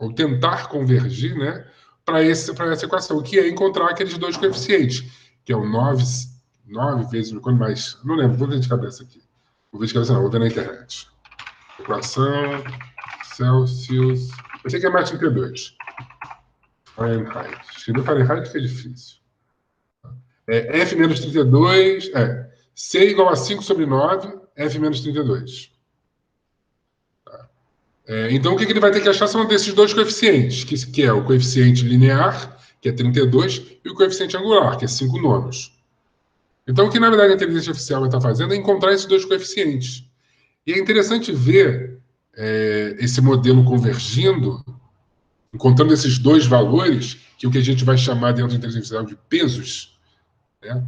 ou tentar convergir, né, para essa equação, que é encontrar aqueles dois coeficientes, que é o 9 vezes, quando mais, não lembro, vou ver de cabeça aqui. Vou ver de cabeça não, vou ver na internet. Equação, Celsius, eu sei que é mais 32. Fahrenheit. Escrever Fahrenheit que é difícil. F menos 32, C igual a 5 sobre 9, F menos 32. Então, o que ele vai ter que achar são desses dois coeficientes, que é o coeficiente linear, que é 32, e o coeficiente angular, que é 5 nonos. Então, o que, na verdade, a inteligência artificial vai estar fazendo é encontrar esses dois coeficientes. E é interessante ver esse modelo convergindo, encontrando esses dois valores, que é o que a gente vai chamar dentro da inteligência artificial de pesos, né?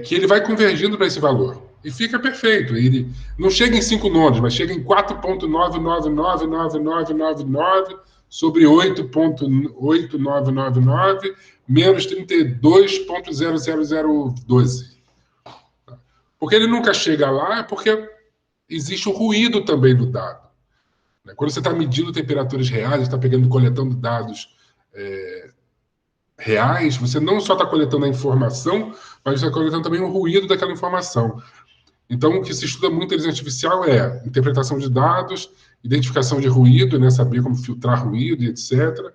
Que ele vai convergindo para esse valor. E fica perfeito. Ele não chega em 5 nonos, mas chega em 4,999999 sobre 8,8999 menos 32,00012. Porque ele nunca chega lá, é porque existe o ruído também do dado. Quando você está medindo temperaturas reais, está coletando dados reais, você não só está coletando a informação, mas está coletando também o ruído daquela informação. Então, o que se estuda muito em inteligência artificial é interpretação de dados, identificação de ruído, né, saber como filtrar ruído e etc.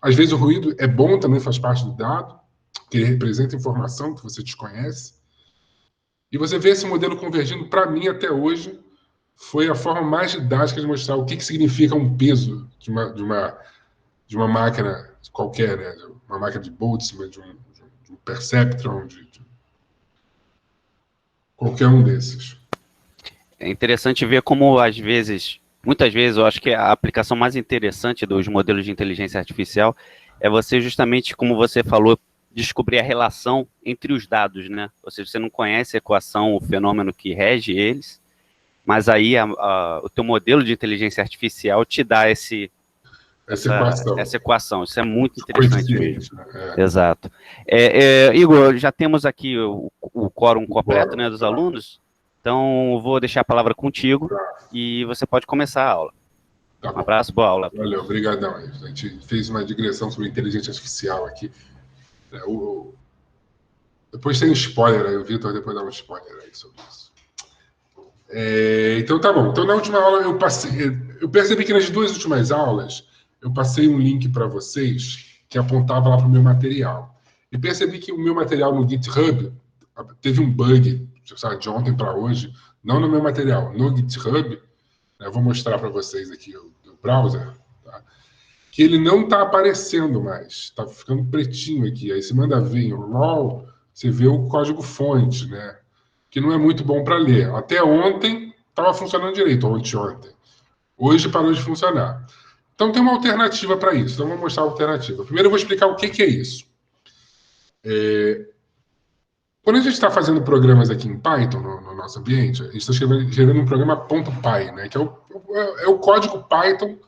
Às vezes o ruído é bom, também faz parte do dado, porque ele representa informação que você desconhece. E você vê esse modelo convergindo, para mim, até hoje, foi a forma mais didática de mostrar o que significa um peso de uma máquina qualquer, né? Uma máquina de Boltzmann, de um Perceptron, de qualquer um desses. É interessante ver como, muitas vezes, eu acho que a aplicação mais interessante dos modelos de inteligência artificial é você justamente, como você falou, descobrir a relação entre os dados, né? Ou seja, você não conhece a equação, o fenômeno que rege eles, mas aí o teu modelo de inteligência artificial te dá essa equação. Isso é muito interessante mesmo. Exato. Igor, já temos aqui o quórum completo, né, dos alunos, então vou deixar a palavra contigo e você pode começar a aula. Tá bom. Um abraço, boa aula. Valeu, obrigadão. A gente fez uma digressão sobre inteligência artificial aqui. Depois tem um spoiler aí, o Vitor depois dá um spoiler aí sobre isso. Então tá bom. Então na última aula eu percebi que nas duas últimas aulas eu passei um link para vocês que apontava lá para o meu material. E percebi que o meu material no GitHub teve um bug, sabe, de ontem para hoje, não no meu material, no GitHub. Eu vou mostrar para vocês aqui o browser, tá? Que ele não está aparecendo mais, está ficando pretinho aqui. Aí você manda ver em RAW, você vê o código-fonte, né? Que não é muito bom para ler. Até ontem estava funcionando direito, ontem. Hoje parou de funcionar. Então tem uma alternativa para isso. Então vou mostrar a alternativa. Primeiro eu vou explicar o que é isso. Quando a gente está fazendo programas aqui em Python, no nosso ambiente, a gente está escrevendo um programa .py, né? Que é o código Python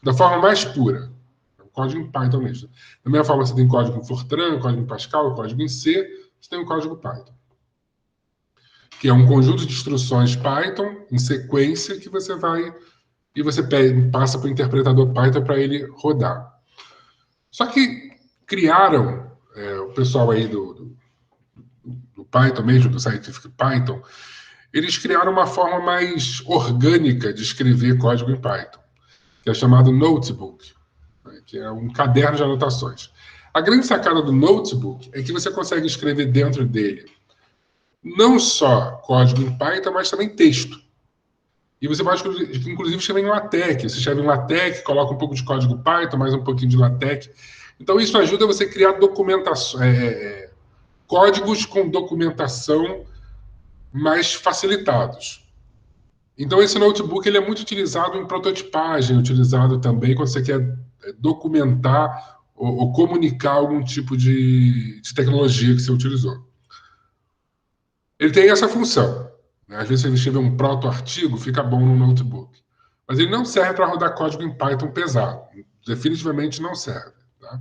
da forma mais pura. É o código em Python mesmo. Da mesma forma, você tem código em Fortran, código em Pascal, código em C, você tem o código Python. Que é um conjunto de instruções Python em sequência que você vai e você passa para o interpretador Python para ele rodar. Só que criaram, o pessoal aí do Python mesmo, do Scientific Python, eles criaram uma forma mais orgânica de escrever código em Python, que é chamado Notebook, né, que é um caderno de anotações. A grande sacada do Notebook é que você consegue escrever dentro dele não só código em Python, mas também texto. E você pode, inclusive, escrever em LaTeX. Você escreve em LaTeX, coloca um pouco de código Python, mais um pouquinho de LaTeX. Então, isso ajuda você a criar códigos com documentação mais facilitados. Então, esse notebook ele é muito utilizado em prototipagem, utilizado também quando você quer documentar ou comunicar algum tipo de tecnologia que você utilizou. Ele tem essa função. Às vezes, se ele escrever um proto-artigo, fica bom no notebook. Mas ele não serve para rodar código em Python pesado. Definitivamente não serve. Tá?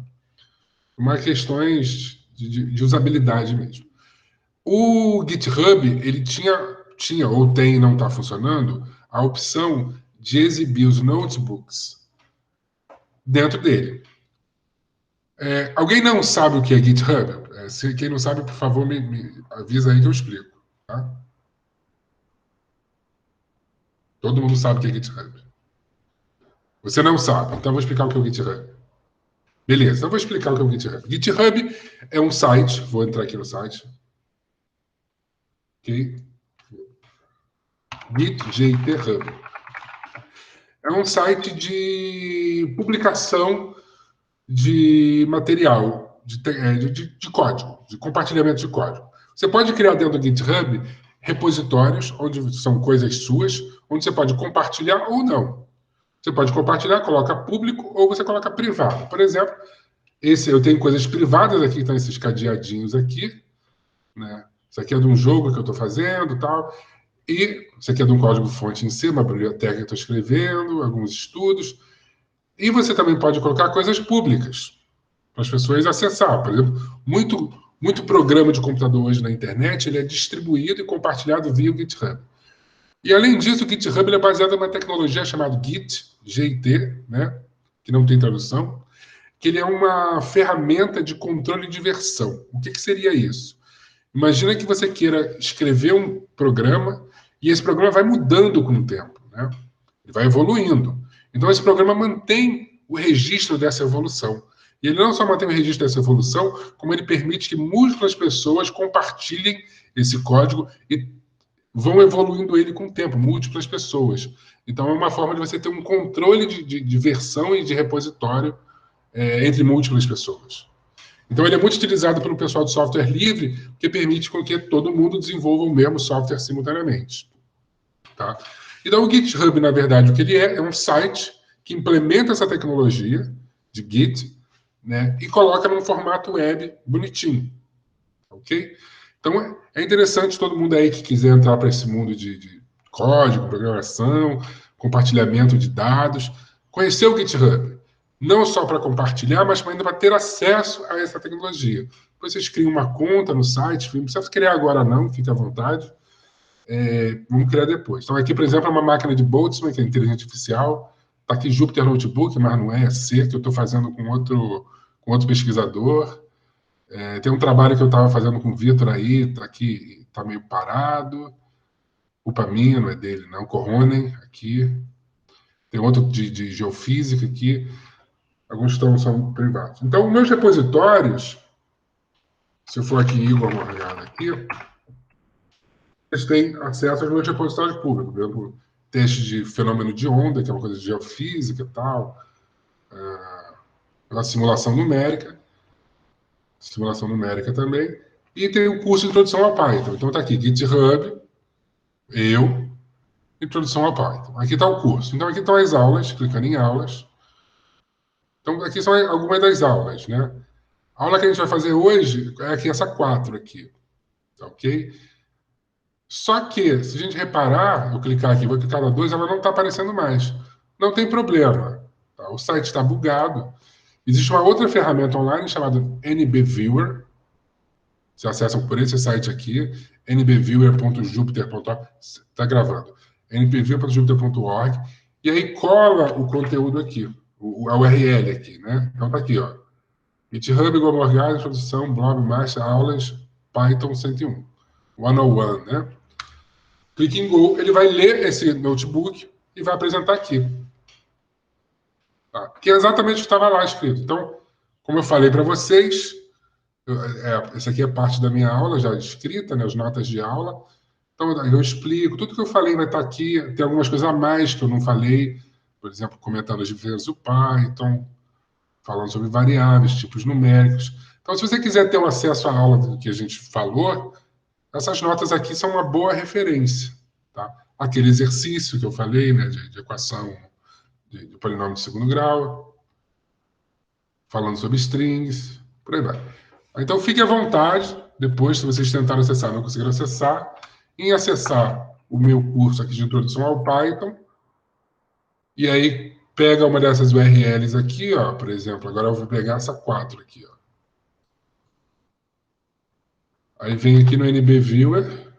Uma questões de usabilidade mesmo. O GitHub, ele tinha ou tem, não está funcionando, a opção de exibir os notebooks dentro dele. Alguém não sabe o que é GitHub? Quem não sabe, por favor, me avisa aí que eu explico. Tá? Todo mundo sabe o que é GitHub. Você não sabe, então eu vou explicar o que é o GitHub. Beleza, então eu vou explicar o que é o GitHub. GitHub é um site, vou entrar aqui no site. Ok? GitHub. É um site de publicação de material, de código, de compartilhamento de código. Você pode criar dentro do GitHub repositórios, onde são coisas suas, onde você pode compartilhar ou não. Você pode compartilhar, coloca público ou você coloca privado. Por exemplo, eu tenho coisas privadas aqui, que estão esses cadeadinhos aqui, né? Isso aqui é de um jogo que eu estou fazendo, tal. E isso aqui é de um código-fonte em C, uma biblioteca que eu estou escrevendo, alguns estudos. E você também pode colocar coisas públicas para as pessoas acessar. Por exemplo, muito programa de computador hoje na internet ele é distribuído e compartilhado via o GitHub. E além disso, o GitHub ele é baseado em uma tecnologia chamada Git, né, que não tem tradução, que ele é uma ferramenta de controle de versão. O que seria isso? Imagina que você queira escrever um programa e esse programa vai mudando com o tempo, né? Ele vai evoluindo. Então, esse programa mantém o registro dessa evolução. E ele não só mantém o registro dessa evolução, como ele permite que múltiplas pessoas compartilhem esse código e vão evoluindo ele com o tempo, múltiplas pessoas. Então, é uma forma de você ter um controle de versão e de repositório entre múltiplas pessoas. Então, ele é muito utilizado pelo pessoal de software livre, que permite com que todo mundo desenvolva o mesmo software simultaneamente. Tá? Então, o GitHub, na verdade, o que ele é um site que implementa essa tecnologia de Git, né, e coloca num formato web bonitinho. Ok? Então, é interessante todo mundo aí que quiser entrar para esse mundo de código, programação, compartilhamento de dados, conhecer o GitHub. Não só para compartilhar, mas ainda para ter acesso a essa tecnologia. Depois vocês criam uma conta no site, não precisa criar agora não, fique à vontade. Vamos criar depois. Então, aqui, por exemplo, é uma máquina de Boltzmann, que é inteligência artificial. Está aqui Jupyter Notebook, mas não é C, que eu estou fazendo com outro pesquisador. Tem um trabalho que eu estava fazendo com o Vitor aí, está aqui, está meio parado. Culpa minha, não é dele, não. Corronen, aqui. Tem outro de geofísica aqui. Alguns são privados. Então, meus repositórios, se eu for aqui em Igor Morgado aqui, eles têm acesso aos meus repositórios públicos. Por exemplo, teste de fenômeno de onda, que é uma coisa de geofísica e tal. A simulação numérica também. E tem o curso de Introdução ao Python. Então, está aqui, GitHub, Introdução ao Python. Aqui está o curso. Então, aqui estão as aulas, clicando em aulas. Então, aqui são algumas das aulas, né? A aula que a gente vai fazer hoje é aqui, essa 4 aqui. Tá ok? Só que, se a gente reparar, eu clicar aqui, vou clicar na 2, ela não está aparecendo mais. Não tem problema. Tá? O site está bugado. Existe uma outra ferramenta online chamada NBViewer. Você acessa por esse site aqui, nbviewer.jupyter.org. Está gravando. nbviewer.jupyter.org. E aí cola o conteúdo aqui, a URL aqui, né? Então tá aqui, ó. GitHub, Gomorgado, introdução, blog, master, aulas, Python 101. 101, né? Clique em Go, ele vai ler esse notebook e vai apresentar aqui. Tá? Que é exatamente o que estava lá escrito. Então, como eu falei para vocês, essa aqui é parte da minha aula já escrita, né, as notas de aula. Então, eu explico, tudo que eu falei vai estar aqui. Tem algumas coisas a mais que eu não falei, por exemplo, comentando as diferenças do Python, falando sobre variáveis, tipos numéricos. Então, se você quiser ter um acesso à aula do que a gente falou, essas notas aqui são uma boa referência. Tá? Aquele exercício que eu falei, né, de equação de polinômio de segundo grau, falando sobre strings, por aí vai. Então, fique à vontade, depois, se vocês tentaram acessar e não conseguiram acessar, em acessar o meu curso aqui de introdução ao Python, e aí pega uma dessas URLs aqui, ó, por exemplo, agora eu vou pegar essa 4 aqui, ó. Aí vem aqui no NBViewer,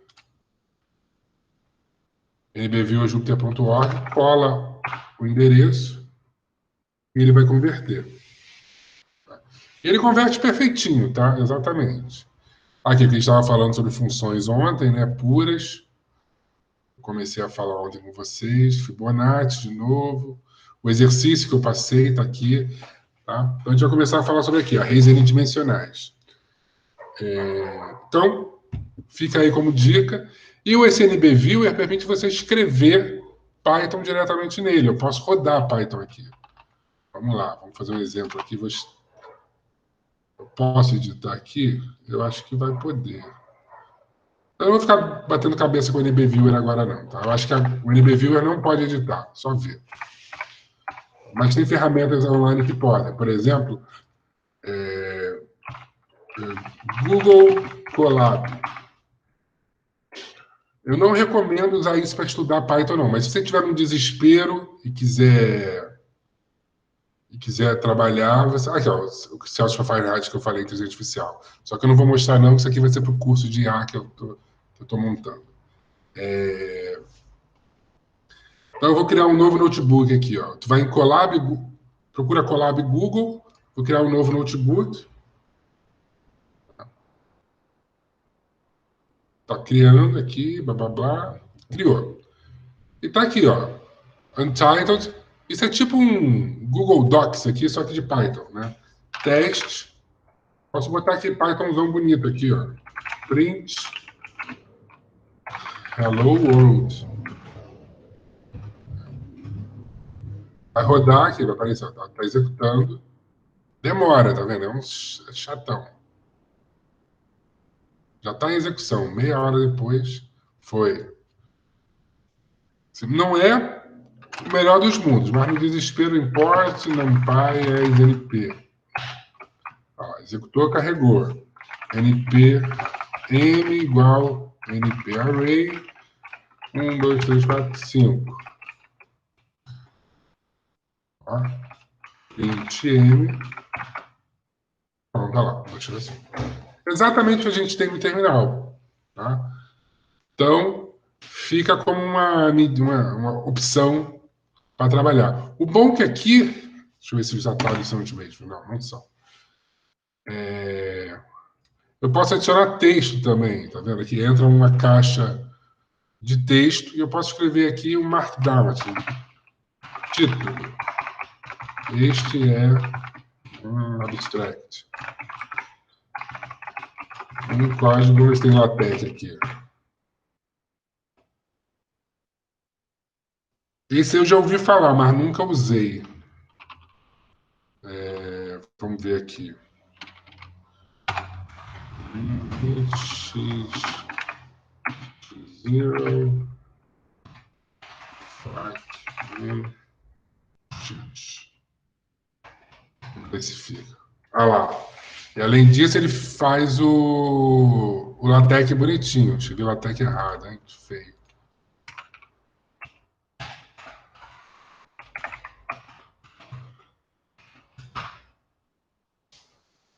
nbviewerjupyter.org, cola o endereço, e ele vai converter. Ele converte perfeitinho, tá? Exatamente. Aqui, que a gente estava falando sobre funções ontem, né? Puras. Comecei a falar ontem com vocês. Fibonacci, de novo. O exercício que eu passei está aqui. Tá? Então, a gente vai começar a falar sobre aqui, redes n-dimensionais. Então, fica aí como dica. E o SNB Viewer permite você escrever Python diretamente nele. Eu posso rodar Python aqui. Vamos lá, vamos fazer um exemplo aqui. Eu posso editar aqui? Eu acho que vai poder. Eu não vou ficar batendo cabeça com o NB Viewer agora, não. Tá? Eu acho que o NB Viewer não pode editar, só ver. Mas tem ferramentas online que podem. Por exemplo, Google Colab. Eu não recomendo usar isso para estudar Python, não. Mas se você estiver no desespero e quiser trabalhar, você... Aqui, ó, o Celsius Fahrenheit que eu falei, inteligência artificial. Só que eu não vou mostrar, não, que isso aqui vai ser para o curso de IA que eu estou montando. Então, eu vou criar um novo notebook aqui. Ó. Tu vai em Colab, procura Colab Google, vou criar um novo notebook. Tá criando aqui, blá, blá, blá. Criou. E tá aqui, ó. Untitled. Isso é tipo um Google Docs aqui, só que de Python, né? Teste. Posso botar aqui Pythonzão bonito aqui, ó. Print. Hello World. Vai rodar aqui, vai aparecer, tá executando. Demora, tá vendo? É um chatão. Já está em execução. Meia hora depois, foi. Não é o melhor dos mundos, mas no desespero import, numpy, NP. Ó, executou, carregou. NP, M igual NP array. 1, 2, 3, 4, 5. Ó. Print M. Pronto, olha lá. Vou tirar assim. Exatamente o que a gente tem no terminal. Tá? Então, fica como uma opção para trabalhar. O bom que aqui... Deixa eu ver se os atalhos são os mesmos. Não, não são. Eu posso adicionar texto também. Tá vendo? Aqui entra uma caixa de texto e eu posso escrever aqui um markdown. Assim. Título. Este é um abstract. Um código, vamos ver se tem LaTeX aqui. Esse eu já ouvi falar, mas nunca usei. Vamos ver aqui. X0 Vamos ver se fica. Ah lá. E além disso, ele faz o LaTeX bonitinho. Escrevi o LaTeX errado, hein? Feio.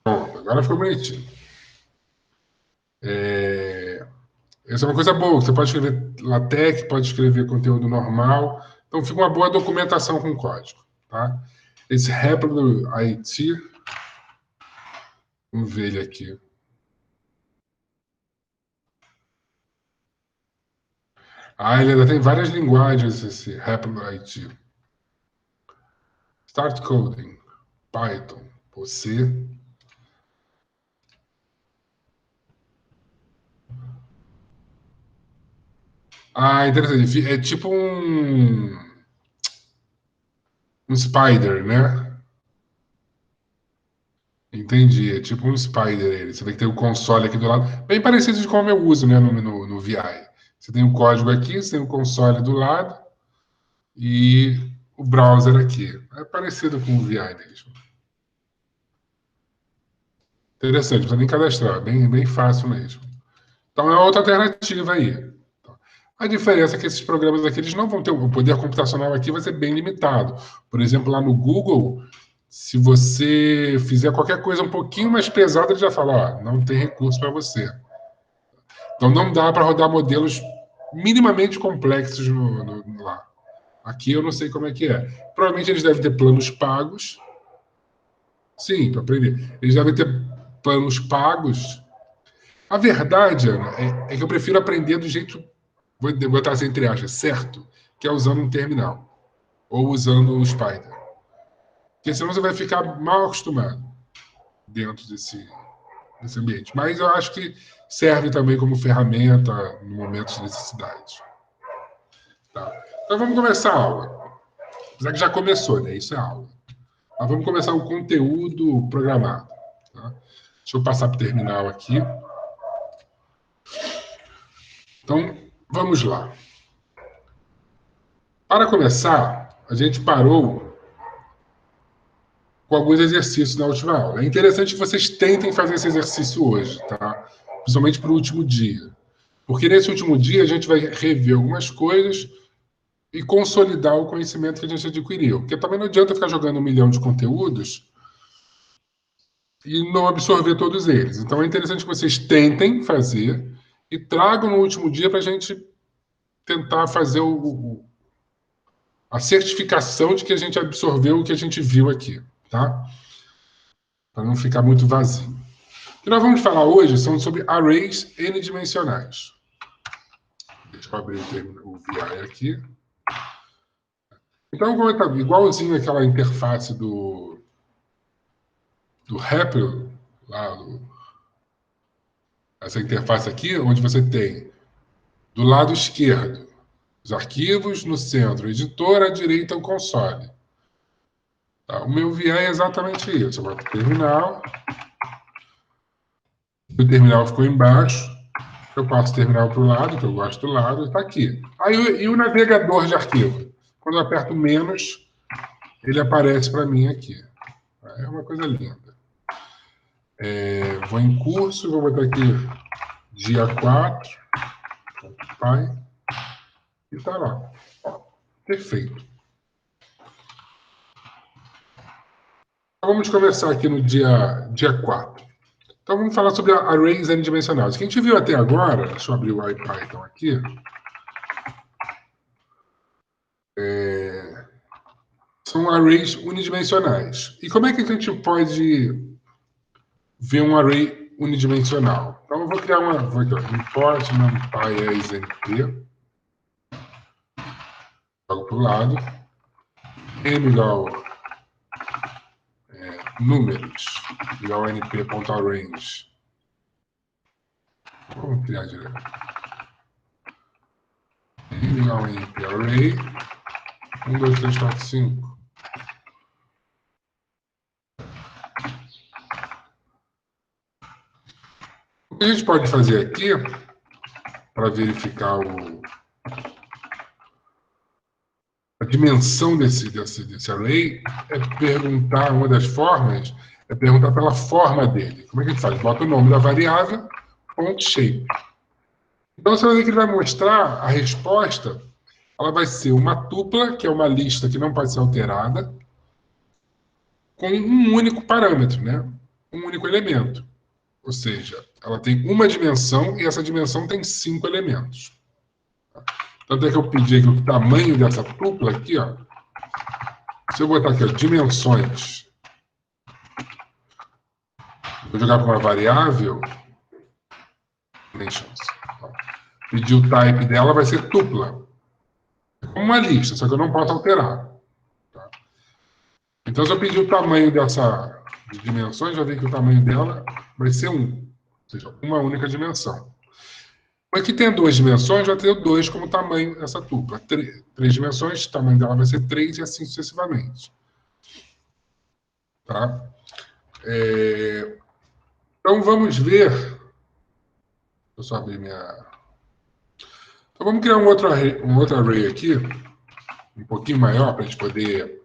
Pronto, agora ficou bonitinho. Essa é uma coisa boa. Você pode escrever LaTeX, pode escrever conteúdo normal. Então, fica uma boa documentação com código. Tá? Esse Repl IT. Vamos ver ele aqui. Ele ainda tem várias linguagens, esse Repl IT. Start Coding. Python. Você. Interessante. É tipo um Spider, né? Entendi. É tipo um Spider ele. Você tem que ter o console aqui do lado. Bem parecido de como eu uso, né, no VI. Você tem o código aqui, você tem o console do lado e o browser aqui. É parecido com o VI mesmo. Interessante, não precisa nem cadastrar. Bem fácil mesmo. Então é outra alternativa aí. A diferença é que esses programas aqui eles não vão ter o poder computacional aqui vai ser bem limitado. Por exemplo, lá no Google, se você fizer qualquer coisa um pouquinho mais pesada, ele já fala, não tem recurso para você. Então não dá para rodar modelos minimamente complexos lá. Aqui eu não sei como é que é. Provavelmente eles devem ter planos pagos. Sim, para aprender. Eles devem ter planos pagos. A verdade, Ana, é que eu prefiro aprender do jeito, vou botar assim entre aspas, certo, que é usando um terminal. Ou usando o Spider. Porque senão você vai ficar mal acostumado dentro desse ambiente. Mas eu acho que serve também como ferramenta no momento de necessidade. Tá? Então vamos começar a aula. Apesar que já começou, né? Isso é aula. Mas vamos começar o conteúdo programado. Tá? Deixa eu passar para o terminal aqui. Então, vamos lá. Para começar, a gente parou com alguns exercícios na última aula. É interessante que vocês tentem fazer esse exercício hoje, tá? Principalmente para o último dia. Porque nesse último dia a gente vai rever algumas coisas e consolidar o conhecimento que a gente adquiriu. Porque também não adianta ficar jogando 1 milhão de conteúdos e não absorver todos eles. Então é interessante que vocês tentem fazer e tragam no último dia para a gente tentar fazer a certificação de que a gente absorveu o que a gente viu aqui, tá? Para não ficar muito vazio. O que nós vamos falar hoje são sobre arrays n-dimensionais. Deixa eu abrir o VI aqui. Então, como tá igualzinho aquela interface do REPL, lá, essa interface aqui, onde você tem do lado esquerdo os arquivos, no centro o editor, à direita o console. Tá? O meu VI é exatamente isso. Eu boto o terminal. O terminal ficou embaixo. Eu passo o terminal para o lado, que eu gosto do lado, está aqui. Aí, e o navegador de arquivo? Quando eu aperto menos, ele aparece para mim aqui. É uma coisa linda. Vou em curso, vou botar aqui dia 4, pai, e está lá. Ó, perfeito. Então, vamos começar aqui no dia 4. Então, vamos falar sobre arrays n-dimensionais. O que a gente viu até agora, deixa eu abrir o IPython aqui, são arrays unidimensionais. E como é que a gente pode ver um array unidimensional? Então, eu vou criar vou aqui, import numpy as np, jogo para o lado, m igual números, igual np.arrange. Vamos criar direto. M igual np array, 1, 2, 3, 4, 5. O que a gente pode fazer aqui, para verificar a dimensão desse array, é perguntar, uma das formas, é perguntar pela forma dele. Como é que a gente faz? Bota o nome da variável, .shape. Então, você vai ver que ele vai mostrar a resposta, ela vai ser uma tupla, que é uma lista que não pode ser alterada, com um único parâmetro, né? Um único elemento. Ou seja, ela tem uma dimensão e essa dimensão tem 5 elementos. Tanto é que eu pedi aqui o tamanho dessa tupla aqui, ó. Se eu botar aqui, ó, dimensões, vou jogar para uma variável, dimensions. Pedir o type dela vai ser tupla. É como uma lista, só que eu não posso alterar. Tá? Então, se eu pedir o tamanho dessa dimensões, já ver que o tamanho dela vai ser 1. Ou seja, uma única dimensão. Aqui tem 2 dimensões, vai ter 2 como tamanho dessa tupla. 3 dimensões, o tamanho dela vai ser 3 e assim sucessivamente. Tá? Então, vamos ver. Deixa eu só abrir minha... Então, vamos criar um outro array aqui, um pouquinho maior, para a gente poder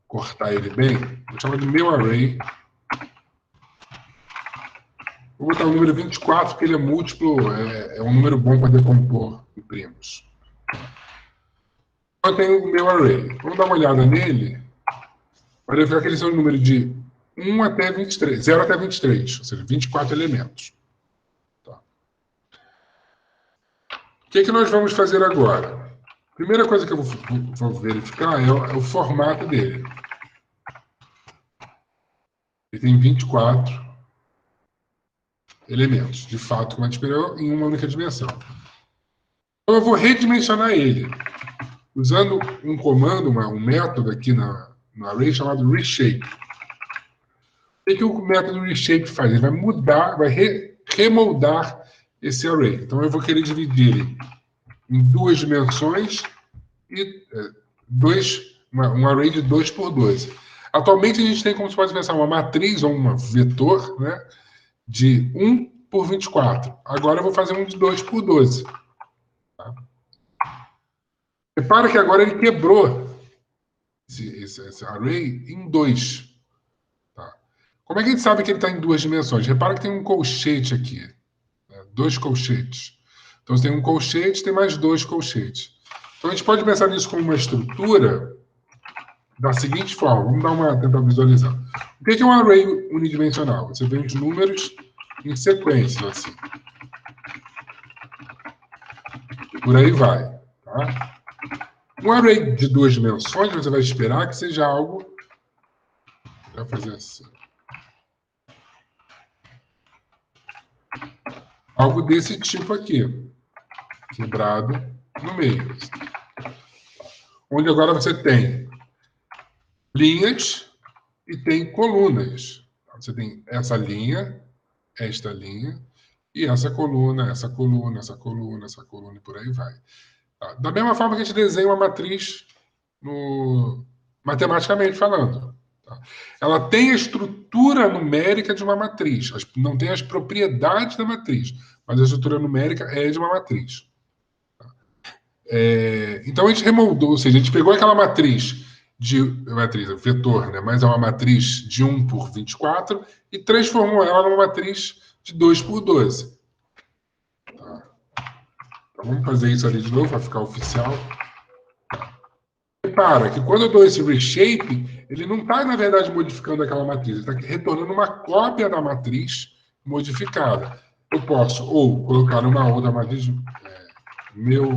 cortar ele bem. Vou chamar de meu array. Vou botar o número 24, porque ele é múltiplo, é um número bom para decompor em primos. Então, eu tenho o meu array. Vamos dar uma olhada nele, para verificar que eles são um número de 1 até 23, 0 até 23, ou seja, 24 elementos. Tá. O que nós vamos fazer agora? Primeira coisa que eu vou verificar é o formato dele. Ele tem 24 elementos, de fato, como a gente esperou, em uma única dimensão. Então, eu vou redimensionar ele, usando um comando, um método aqui no array chamado reshape. O que o método reshape faz? Ele vai mudar, vai remoldar esse array. Então, eu vou querer dividir ele em duas dimensões e um array de 2 por 12. Atualmente, a gente tem, como se pode pensar, uma matriz ou um vetor, né, de 1 por 24. Agora eu vou fazer um de 2 por 12. Tá? Repara que agora ele quebrou esse array em 2. Tá? Como é que a gente sabe que ele está em duas dimensões? Repara que tem um colchete aqui. Né? 2 colchetes. Então, você tem um colchete, tem mais 2 colchetes. Então, a gente pode pensar nisso como uma estrutura da seguinte forma. Vamos tentar visualizar. O que é um array unidimensional? Você tem os números em sequência, assim. Por aí vai. Tá? Um array de duas dimensões, você vai esperar que seja algo... Vou fazer assim. Algo desse tipo aqui. Quebrado no meio. Onde agora você tem linhas e tem colunas. Você tem essa linha, esta linha, e essa coluna, essa coluna, essa coluna, essa coluna, e por aí vai. Tá? Da mesma forma que a gente desenha uma matriz matematicamente falando. Tá? Ela tem a estrutura numérica de uma matriz, não tem as propriedades da matriz, mas a estrutura numérica é de uma matriz. Tá? Então a gente remoldou, ou seja, a gente pegou aquela matriz vetor, né, mas é uma matriz de 1 por 24 e transformou ela numa matriz de 2 por 12. Tá? Então vamos fazer isso ali de novo para ficar oficial. Repara que quando eu dou esse reshape, ele não está, na verdade, modificando aquela matriz, ele está retornando uma cópia da matriz modificada. Eu posso ou colocar uma outra matriz, meu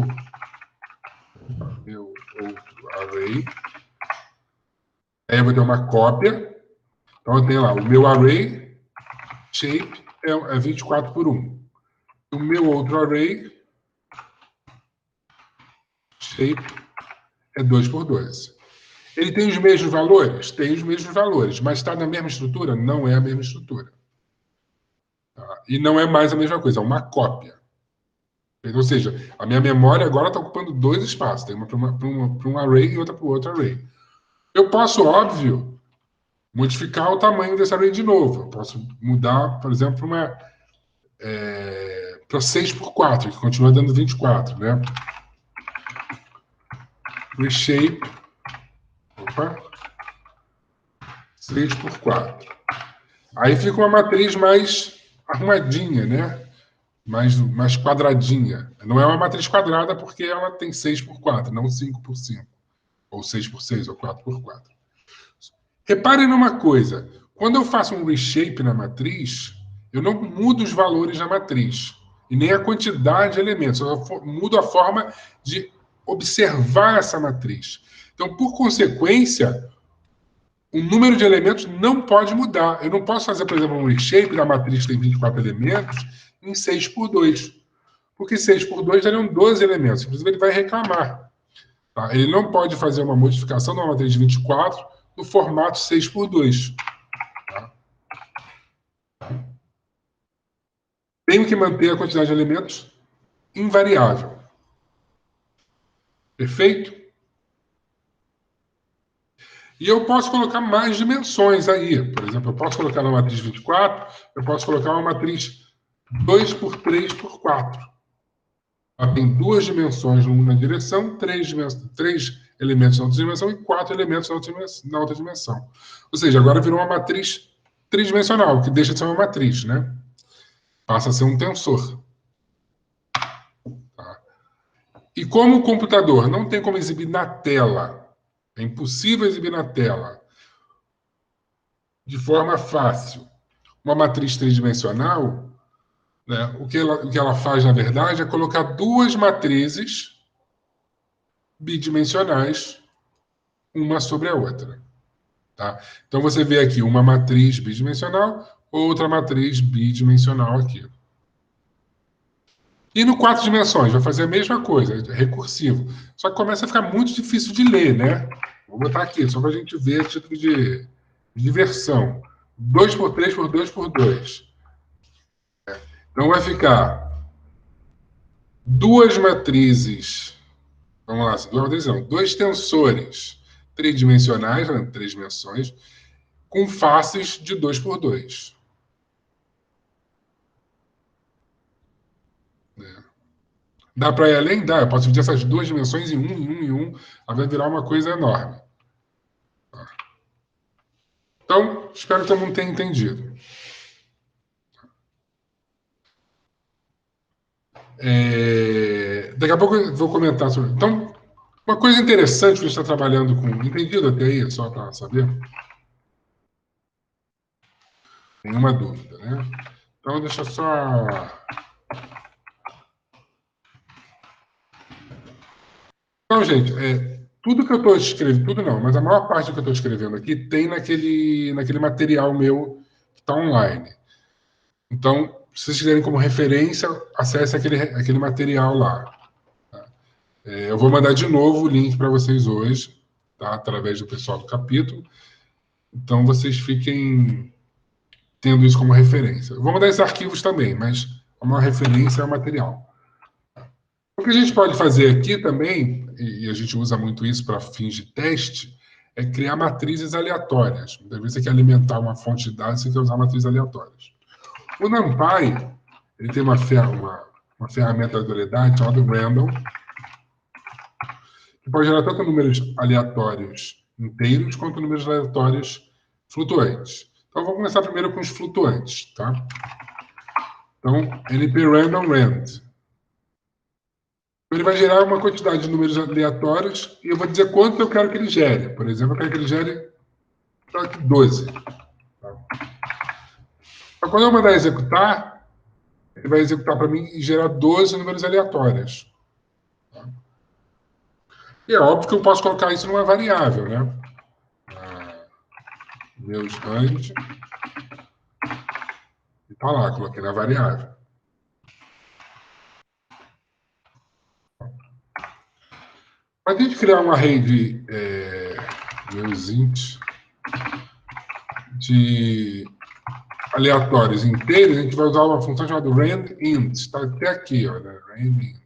outro array, aí eu vou ter uma cópia, então eu tenho lá, o meu array shape é 24 por 1. O meu outro array shape é 2 por 2. Ele tem os mesmos valores? Tem os mesmos valores, mas está na mesma estrutura? Não é a mesma estrutura. Tá? E não é mais a mesma coisa, é uma cópia. Ou seja, a minha memória agora está ocupando dois espaços. Tem uma para um array e outra para o outro array. Eu posso, óbvio, modificar o tamanho desse array de novo. Eu posso mudar, por exemplo, para 6 por 4, que continua dando 24. Né? Reshape. Opa. 6 por 4. Aí fica uma matriz mais arrumadinha, né? Mais quadradinha. Não é uma matriz quadrada porque ela tem 6 por 4, não 5 por 5. Ou 6 por 6, ou 4 por 4. Reparem numa coisa. Quando eu faço um reshape na matriz, eu não mudo os valores da matriz. E nem a quantidade de elementos. Eu mudo a forma de observar essa matriz. Então, por consequência, o número de elementos não pode mudar. Eu não posso fazer, por exemplo, um reshape da matriz que tem 24 elementos em 6 por 2. Porque 6 por 2 dariam 12 elementos. Inclusive, ele vai reclamar. Tá? Ele não pode fazer uma modificação de uma matriz de 24 no formato 6 por 2. Tá? Tenho que manter a quantidade de elementos invariável. Perfeito? E eu posso colocar mais dimensões aí. Por exemplo, eu posso colocar na matriz 24, eu posso colocar uma matriz 2 por 3 por 4. Ela tem duas dimensões numa direção, três elementos na outra dimensão e 4 elementos na outra dimensão. Ou seja, agora virou uma matriz tridimensional, que deixa de ser uma matriz, né? Passa a ser um tensor. Tá? E como o computador não tem como exibir na tela, é impossível exibir na tela, de forma fácil, uma matriz tridimensional, né, o que ela faz, na verdade, é colocar duas matrizes bidimensionais, uma sobre a outra. Tá? Então, você vê aqui uma matriz bidimensional, outra matriz bidimensional aqui. E no 4 dimensões, vai fazer a mesma coisa, é recursivo. Só que começa a ficar muito difícil de ler, né? Vou botar aqui, só para a gente ver a título de diversão. 2 por 3 por 2 por 2. Então vai ficar duas matrizes, vamos lá, duas matrizes não, dois tensores tridimensionais, né, 3 dimensões, com faces de 2 por 2. Dá para ir além? Dá. Eu posso dividir essas duas dimensões em um, ela vai virar uma coisa enorme. Então, espero que todo mundo tenha entendido. Daqui a pouco eu vou comentar sobre. Então, uma coisa interessante que a gente está trabalhando com. Entendido até aí, só para saber? Nenhuma dúvida, né? Então, deixa eu só. Então, gente, tudo que eu estou escrevendo, tudo não, mas a maior parte do que eu estou escrevendo aqui tem naquele material meu que está online. Então, se vocês quiserem como referência, acesse aquele material lá. Tá? Eu vou mandar de novo o link para vocês hoje, tá? Através do pessoal do capítulo. Então, vocês fiquem tendo isso como referência. Eu vou mandar esses arquivos também, mas a maior referência é o material. O que a gente pode fazer aqui também, e a gente usa muito isso para fins de teste, é criar matrizes aleatórias. Muitas vezes você quer alimentar uma fonte de dados, você quer usar matrizes aleatórias. O NumPy, ele tem uma ferramenta de aleatoriedade chamada Random, que pode gerar tanto números aleatórios inteiros quanto números aleatórios flutuantes. Então, vamos começar primeiro com os flutuantes, tá? Então, NP Random Rand. Ele vai gerar uma quantidade de números aleatórios e eu vou dizer quanto eu quero que ele gere. Por exemplo, eu quero que ele gere 12. Tá? Então, quando eu mandar executar, ele vai executar para mim e gerar 12 números aleatórios. Tá? E é óbvio que eu posso colocar isso numa variável, né? Meus range. E tá lá, coloquei na variável. Para a gente criar uma array de meus int de aleatórios inteiros, a gente vai usar uma função chamada randint. Está até aqui, olha, randint.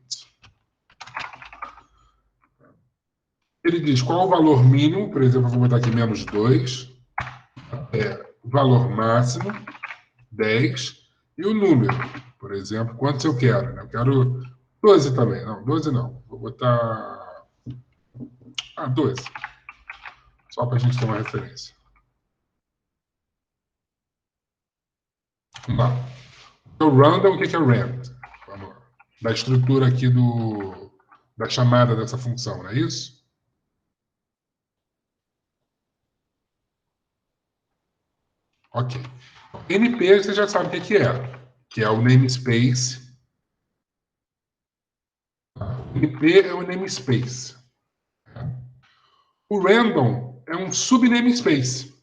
Ele diz qual o valor mínimo, por exemplo, eu vou botar aqui menos 2, o valor máximo, 10, e o número, por exemplo, quantos eu quero. Né? Eu quero 12 também. Não, 12 não. Vou botar 12. Só para a gente ter uma referência. Vamos lá. Então, random, o que é rand? Vamos lá. Da estrutura aqui da chamada dessa função, não é isso? Ok. NP, você já sabe o que que é o namespace. NP é o namespace. O random é um subnamespace.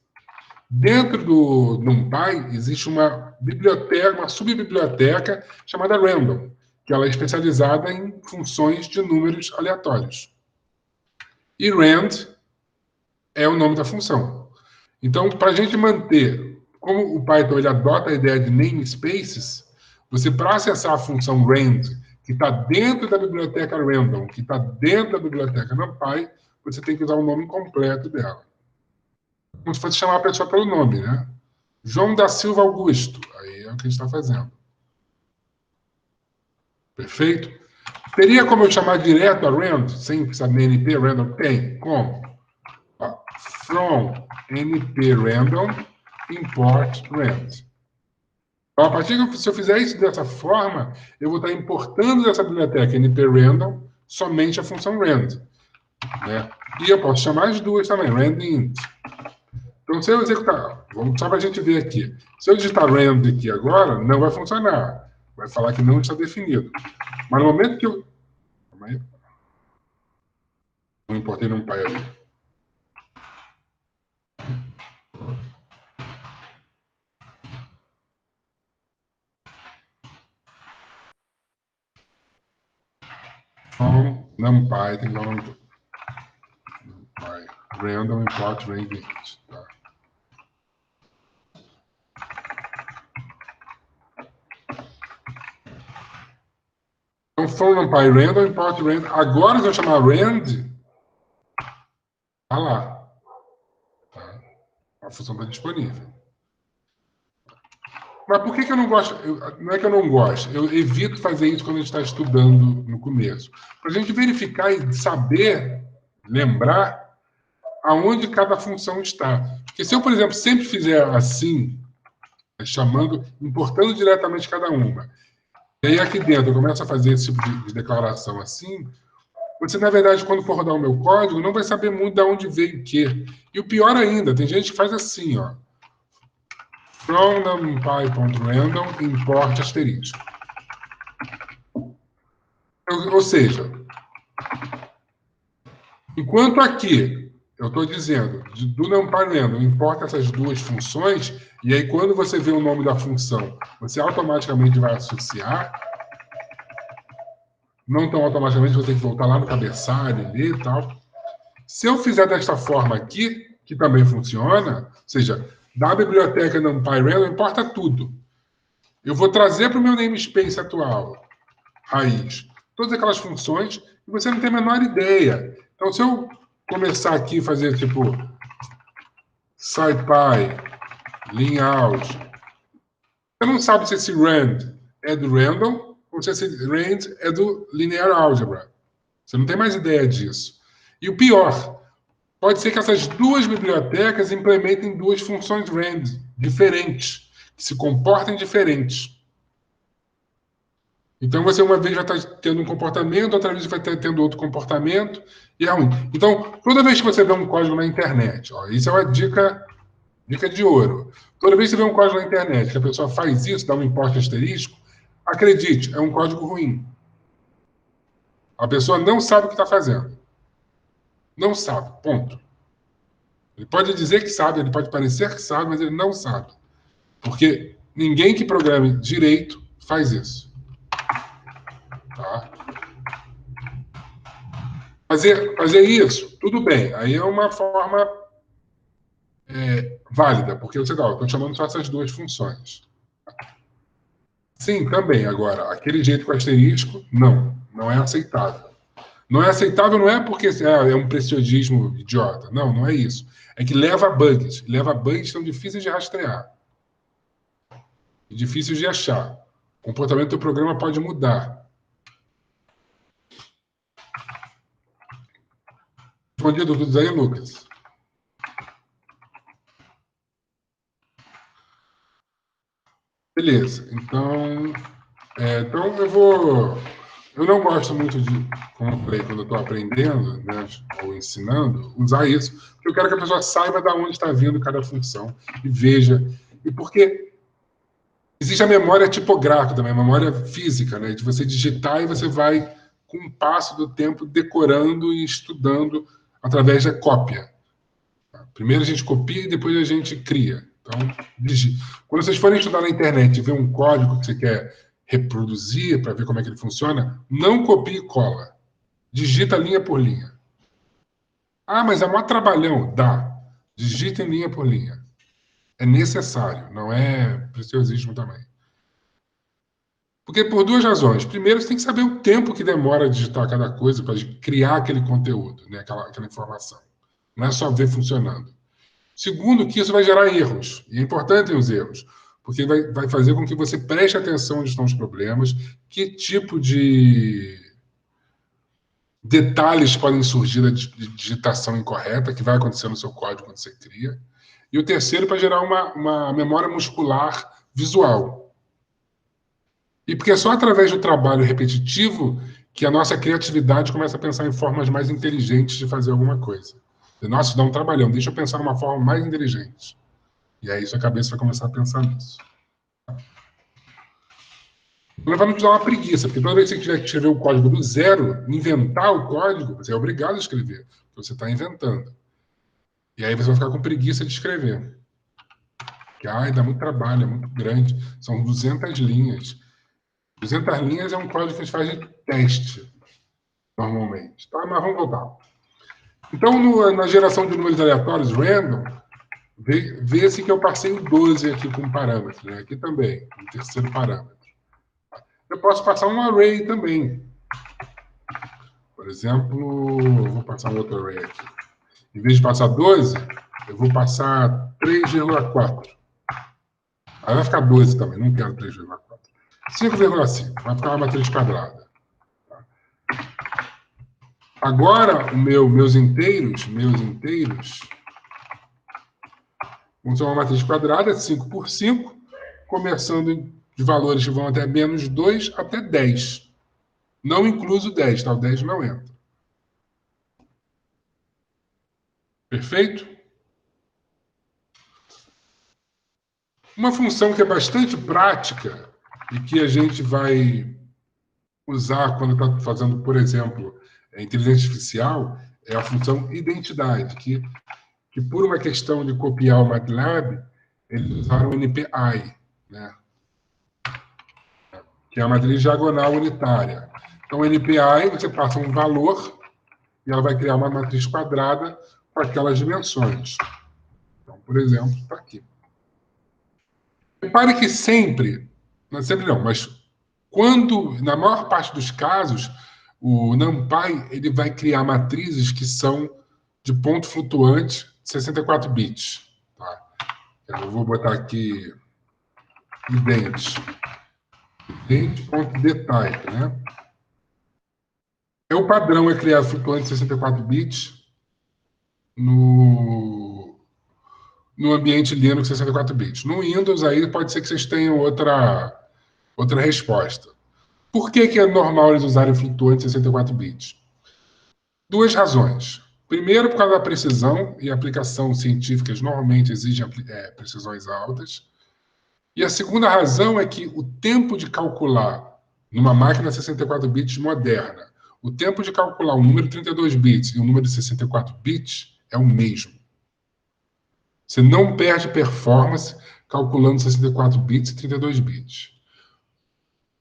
Dentro do NumPy existe uma biblioteca, uma subbiblioteca chamada random, que ela é especializada em funções de números aleatórios. E rand é o nome da função. Então, para a gente manter, como o Python ele adota a ideia de namespaces, você, para acessar a função rand, que está dentro da biblioteca random, que está dentro da biblioteca NumPy, você tem que usar o nome completo dela. Como se fosse chamar a pessoa pelo nome, né? João da Silva Augusto. Aí é o que a gente está fazendo. Perfeito? Teria como eu chamar direto a rand, sem precisar de np random? Tem. Como? From np random import rand. Então, a partir que se eu fizer isso dessa forma, eu vou estar importando dessa biblioteca np random somente a função rand. Né? E eu posso chamar as duas também, randint. Então, se eu executar, vamos só para a gente ver aqui. Se eu digitar rand aqui agora, não vai funcionar. Vai falar que não está definido. Mas no momento que eu... Calma aí. Não importei NumPy ali. Então, NumPy, tem que dar um nome. NumPy. Random import range 20. Tá? Então, from NumPy random import rand. Agora, se eu chamar rand, tá lá. Tá? A função está disponível. Mas por que eu não gosto? Não é que eu não gosto, eu evito fazer isso quando a gente está estudando no começo. Para a gente verificar e saber, lembrar aonde cada função está. Porque se eu, por exemplo, sempre fizer assim, chamando, importando diretamente cada uma, e aí aqui dentro eu começo a fazer esse tipo de declaração assim, você, na verdade, quando for rodar o meu código, não vai saber muito de onde veio o quê. E o pior ainda, tem gente que faz assim, ó. From numpy.random import asterisco. Ou seja, enquanto aqui eu estou dizendo do numpy random importa essas duas funções, e aí quando você vê o nome da função, você automaticamente vai associar, não tão automaticamente, você tem que voltar lá no cabeçalho e ler e tal. Se eu fizer desta forma aqui, que também funciona, ou seja, da biblioteca numpy random importa tudo. Eu vou trazer para o meu namespace atual, raiz, todas aquelas funções, e você não tem a menor ideia. Então, se eu começar aqui a fazer, tipo, SciPy, LinOut, você não sabe se esse rand é do random ou se esse rand é do linear algebra. Você não tem mais ideia disso. E o pior, pode ser que essas duas bibliotecas implementem duas funções rand diferentes, que se comportem diferentes. Então, você uma vez vai estar tendo um comportamento, outra vez vai estar tendo outro comportamento, e é ruim. Então, toda vez que você vê um código na internet, ó, isso é uma dica de ouro. Toda vez que você vê um código na internet, que a pessoa faz isso, dá um import asterisco, acredite, é um código ruim. A pessoa não sabe o que está fazendo. Não sabe, ponto. Ele pode dizer que sabe, ele pode parecer que sabe, mas ele não sabe. Porque ninguém que programe direito faz isso. Tá? Fazer isso, tudo bem. Aí é uma forma válida, porque você dá, estou chamando só essas duas funções. Sim, também. Agora, aquele jeito com asterisco, não é aceitável. Não é aceitável não é porque é um preciosismo idiota. Não é isso. É que leva a bugs. Leva a bugs que são difíceis de rastrear. E difíceis de achar. O comportamento do programa pode mudar. Respondido tudo aí, Lucas? Beleza. Então eu vou... Eu não gosto muito de, como eu falei, quando eu estou aprendendo, né, ou ensinando, usar isso, porque eu quero que a pessoa saiba de onde está vindo cada função e veja. E porque existe a memória tipográfica também, a memória física, né, de você digitar e você vai, com o passo do tempo, decorando e estudando através da cópia. Primeiro a gente copia e depois a gente cria. Então, quando vocês forem estudar na internet e ver um código que você quer reproduzir para ver como é que ele funciona, não copie e cola. Digita linha por linha. Ah, mas é mó trabalhão. Dá. Digita em linha por linha. É necessário, não é preciosismo também. Porque por duas razões. Primeiro, você tem que saber o tempo que demora a digitar cada coisa para criar aquele conteúdo, né? aquela informação. Não é só ver funcionando. Segundo, que isso vai gerar erros. E é importante os erros, porque vai fazer com que você preste atenção onde estão os problemas, que tipo de detalhes podem surgir da digitação incorreta, que vai acontecer no seu código quando você cria. E o terceiro, para gerar uma memória muscular visual. E porque é só através do trabalho repetitivo que a nossa criatividade começa a pensar em formas mais inteligentes de fazer alguma coisa. Nossa, isso dá um trabalhão, deixa eu pensar numa forma mais inteligente. E aí sua cabeça vai começar a pensar nisso. Não vai te dar uma preguiça, porque toda vez que você tiver que escrever o código do zero, inventar o código, você é obrigado a escrever. que você está inventando. E aí você vai ficar com preguiça de escrever. Porque, dá muito trabalho, é muito grande. São 200 linhas. 200 linhas é um código que a gente faz de teste, normalmente. Tá? Mas vamos voltar. Então, na geração de números aleatórios, random, vê-se que eu passei o 12 aqui como parâmetro. Né? Aqui também, o terceiro parâmetro. Eu posso passar um array também. Por exemplo, vou passar um outro array aqui. Em vez de passar 12, eu vou passar 3,4. Aí vai ficar 12 também, não quero 3,4. 5,5, vai ficar uma matriz quadrada. Agora, meus inteiros vão ser uma matriz quadrada, 5 por 5, começando de valores que vão até menos 2 até 10. Não incluso 10, tá? O 10 não entra. Perfeito? Uma função que é bastante prática e que a gente vai usar quando está fazendo, por exemplo, inteligência artificial, é a função identidade, que por uma questão de copiar o MATLAB, eles usaram o NPI, né? Que é a matriz diagonal unitária. Então, o NPI, você passa um valor e ela vai criar uma matriz quadrada com aquelas dimensões. Então, por exemplo, está aqui. Repare que sempre não, mas quando, na maior parte dos casos, o NumPy ele vai criar matrizes que são de ponto flutuante, 64 bits. Tá? Eu vou botar aqui ident.dtype, né? O padrão é criar flutuante 64 bits no ambiente Linux 64 bits. No Windows, aí pode ser que vocês tenham outra resposta. Por que é normal eles usarem flutuante 64 bits? Duas razões. Primeiro, por causa da precisão, e aplicações científicas normalmente exigem precisões altas. E a segunda razão é que o tempo de calcular numa máquina 64 bits moderna, o tempo de calcular um número de 32 bits e um número de 64 bits é o mesmo. Você não perde performance calculando 64 bits e 32 bits.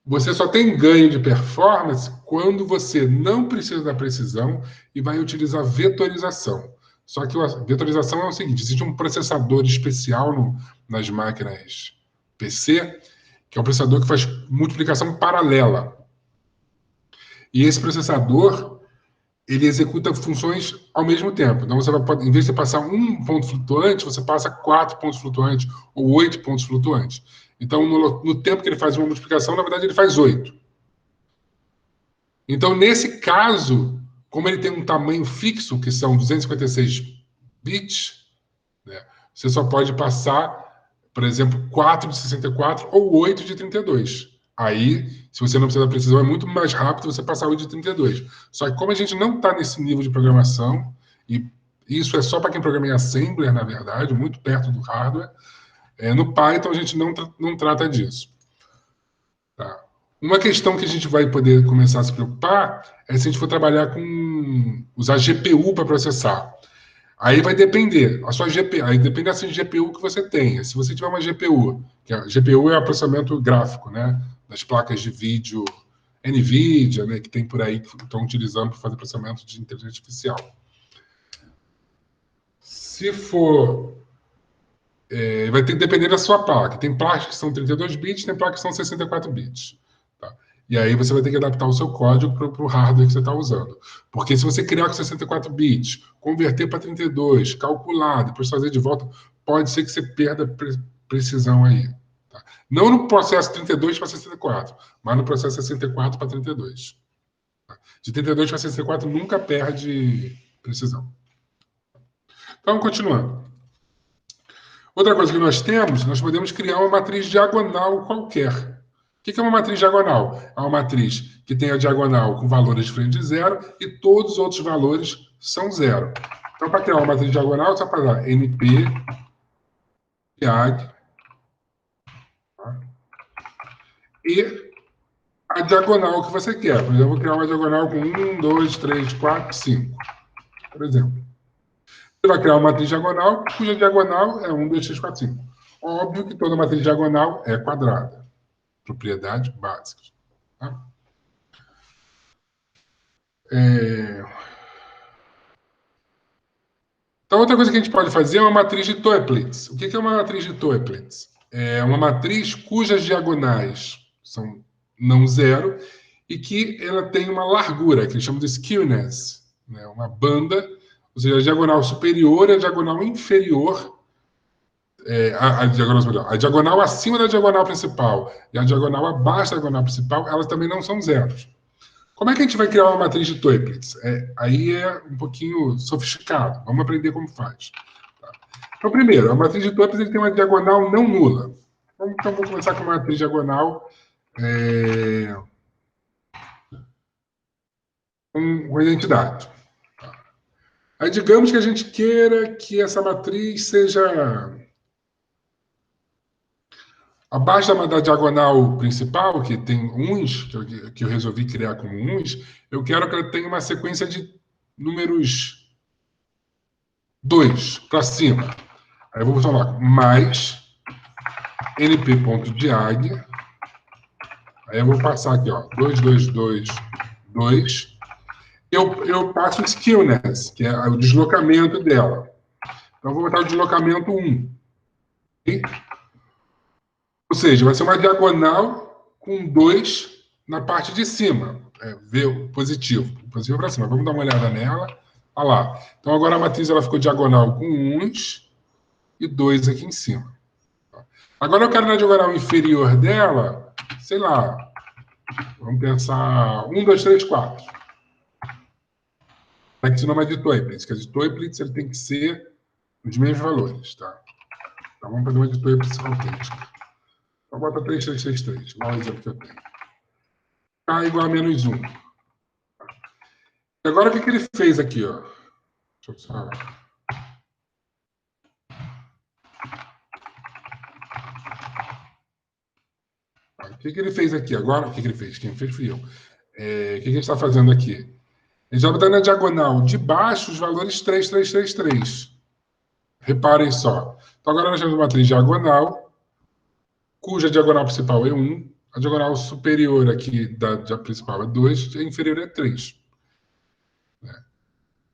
Você só tem ganho de performance quando você não precisa da precisão e vai utilizar vetorização. Só que a vetorização é o seguinte, existe um processador especial nas máquinas PC, que é um processador que faz multiplicação paralela. E esse processador, ele executa funções ao mesmo tempo. Então, em vez de você passar um ponto flutuante, você passa 4 pontos flutuantes ou 8 pontos flutuantes. Então, no tempo que ele faz uma multiplicação, na verdade, ele faz 8. Então, nesse caso, como ele tem um tamanho fixo, que são 256 bits, né, você só pode passar, por exemplo, 4 de 64 ou 8 de 32. Aí, se você não precisa da precisão, é muito mais rápido você passar 8 de 32. Só que como a gente não está nesse nível de programação, e isso é só para quem programa em Assembler, na verdade, muito perto do hardware, no Python a gente não trata disso. Tá? Uma questão que a gente vai poder começar a se preocupar é se a gente for trabalhar com usar GPU para processar. Aí vai depender. A sua GPU, aí depende da GPU que você tenha. Se você tiver uma GPU, GPU é o processamento gráfico, né? Das placas de vídeo NVIDIA, né? Que tem por aí que estão utilizando para fazer processamento de inteligência artificial. Se for vai ter que depender da sua placa. Tem placas que são 32 bits, tem placas que são 64 bits. Tá? E aí você vai ter que adaptar o seu código para o hardware que você está usando. Porque se você criar com 64 bits, converter para 32, calcular, depois fazer de volta, pode ser que você perda precisão aí. Tá? Não no processo 32 para 64, mas no processo 64 para 32. Tá? De 32 para 64 nunca perde precisão. Então, continuando. Outra coisa que nós podemos criar uma matriz diagonal qualquer. O que é uma matriz diagonal? É uma matriz que tem a diagonal com valores diferentes de zero e todos os outros valores são zero. Então, para criar uma matriz diagonal, você vai fazer np diag e a diagonal que você quer. Por exemplo, eu vou criar uma diagonal com 1, 2, 3, 4, 5. por exemplo. Você vai criar uma matriz diagonal, cuja diagonal é 1, 2, 3, 4, 5. Óbvio que toda matriz diagonal é quadrada. Propriedades básicas. Tá? Então, outra coisa que a gente pode fazer é uma matriz de Toeplitz. O que é uma matriz de Toeplitz? É uma matriz cujas diagonais são não zero e que ela tem uma largura, que eles chamam de skewness, né? Uma banda, ou seja, a diagonal superior e a diagonal inferior, a diagonal acima da diagonal principal e a diagonal abaixo da diagonal principal, elas também não são zeros. Como é que a gente vai criar uma matriz de Toeplitz? Aí é um pouquinho sofisticado. Vamos aprender como faz. Tá? Então, primeiro, a matriz de Toeplitz ele tem uma diagonal não nula. Então, vou começar com uma matriz diagonal com identidade. Tá? Aí, digamos que a gente queira que essa matriz seja abaixo da diagonal principal, que tem uns, que eu resolvi criar como uns, eu quero que ela tenha uma sequência de números 2 para cima. Aí eu vou botar lá, mais np.diag. Aí eu vou passar aqui, ó, 2, 2, 2, 2. Eu passo o skewness, que é o deslocamento dela. Então eu vou botar o deslocamento 1. Ou seja, vai ser uma diagonal com 2 na parte de cima. V positivo. Positivo para cima. Vamos dar uma olhada nela. Olha lá. Então agora a matriz ela ficou diagonal com 1 e 2 aqui em cima. Agora eu quero na diagonal inferior dela, sei lá, vamos pensar 1, 2, 3, 4. Aqui se nome é de Toeplitz, que a de Toeplitz ele tem que ser os mesmos valores, tá? Então vamos fazer uma de Toeplitz autêntica. Então bota 3, 3, 3, 3, igual ao exemplo que eu tenho. K igual a menos 1. E agora o que ele fez aqui, ó? Deixa eu só... O que ele fez aqui? Agora, o que ele fez? Quem fez fui eu. O que a gente está fazendo aqui? Ele já está na diagonal de baixo os valores 3, 3, 3, 3. Reparem só. Então, agora nós temos uma matriz diagonal, cuja diagonal principal é 1, a diagonal superior aqui da principal é 2, e a inferior é 3.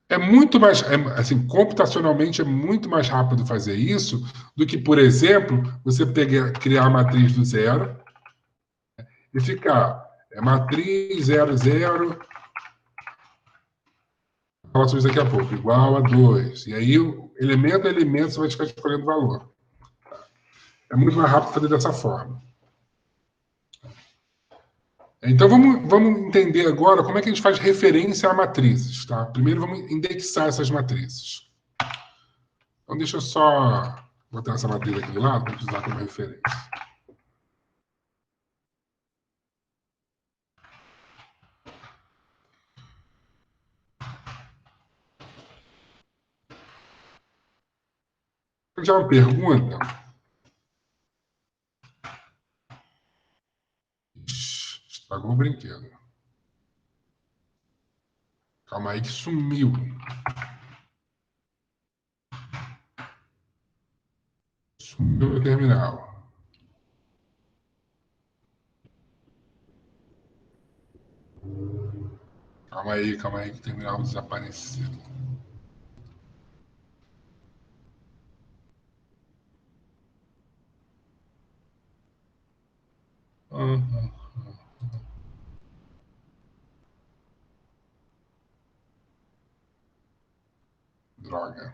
É muito mais, assim, computacionalmente é muito mais rápido fazer isso do que, por exemplo, você criar a matriz do zero e ficar matriz 0, 0, falar sobre isso daqui a pouco, igual a 2. E aí, elemento a elemento, você vai ficar escolhendo valor. É muito mais rápido fazer dessa forma. Então, vamos entender agora como é que a gente faz referência a matrizes. Tá? Primeiro, vamos indexar essas matrizes. Então, deixa eu só botar essa matriz aqui do lado para usar como referência. Já uma pergunta. Estragou o brinquedo. Calma aí que sumiu. Sumiu o terminal. Calma aí que o terminal desapareceu. Droga.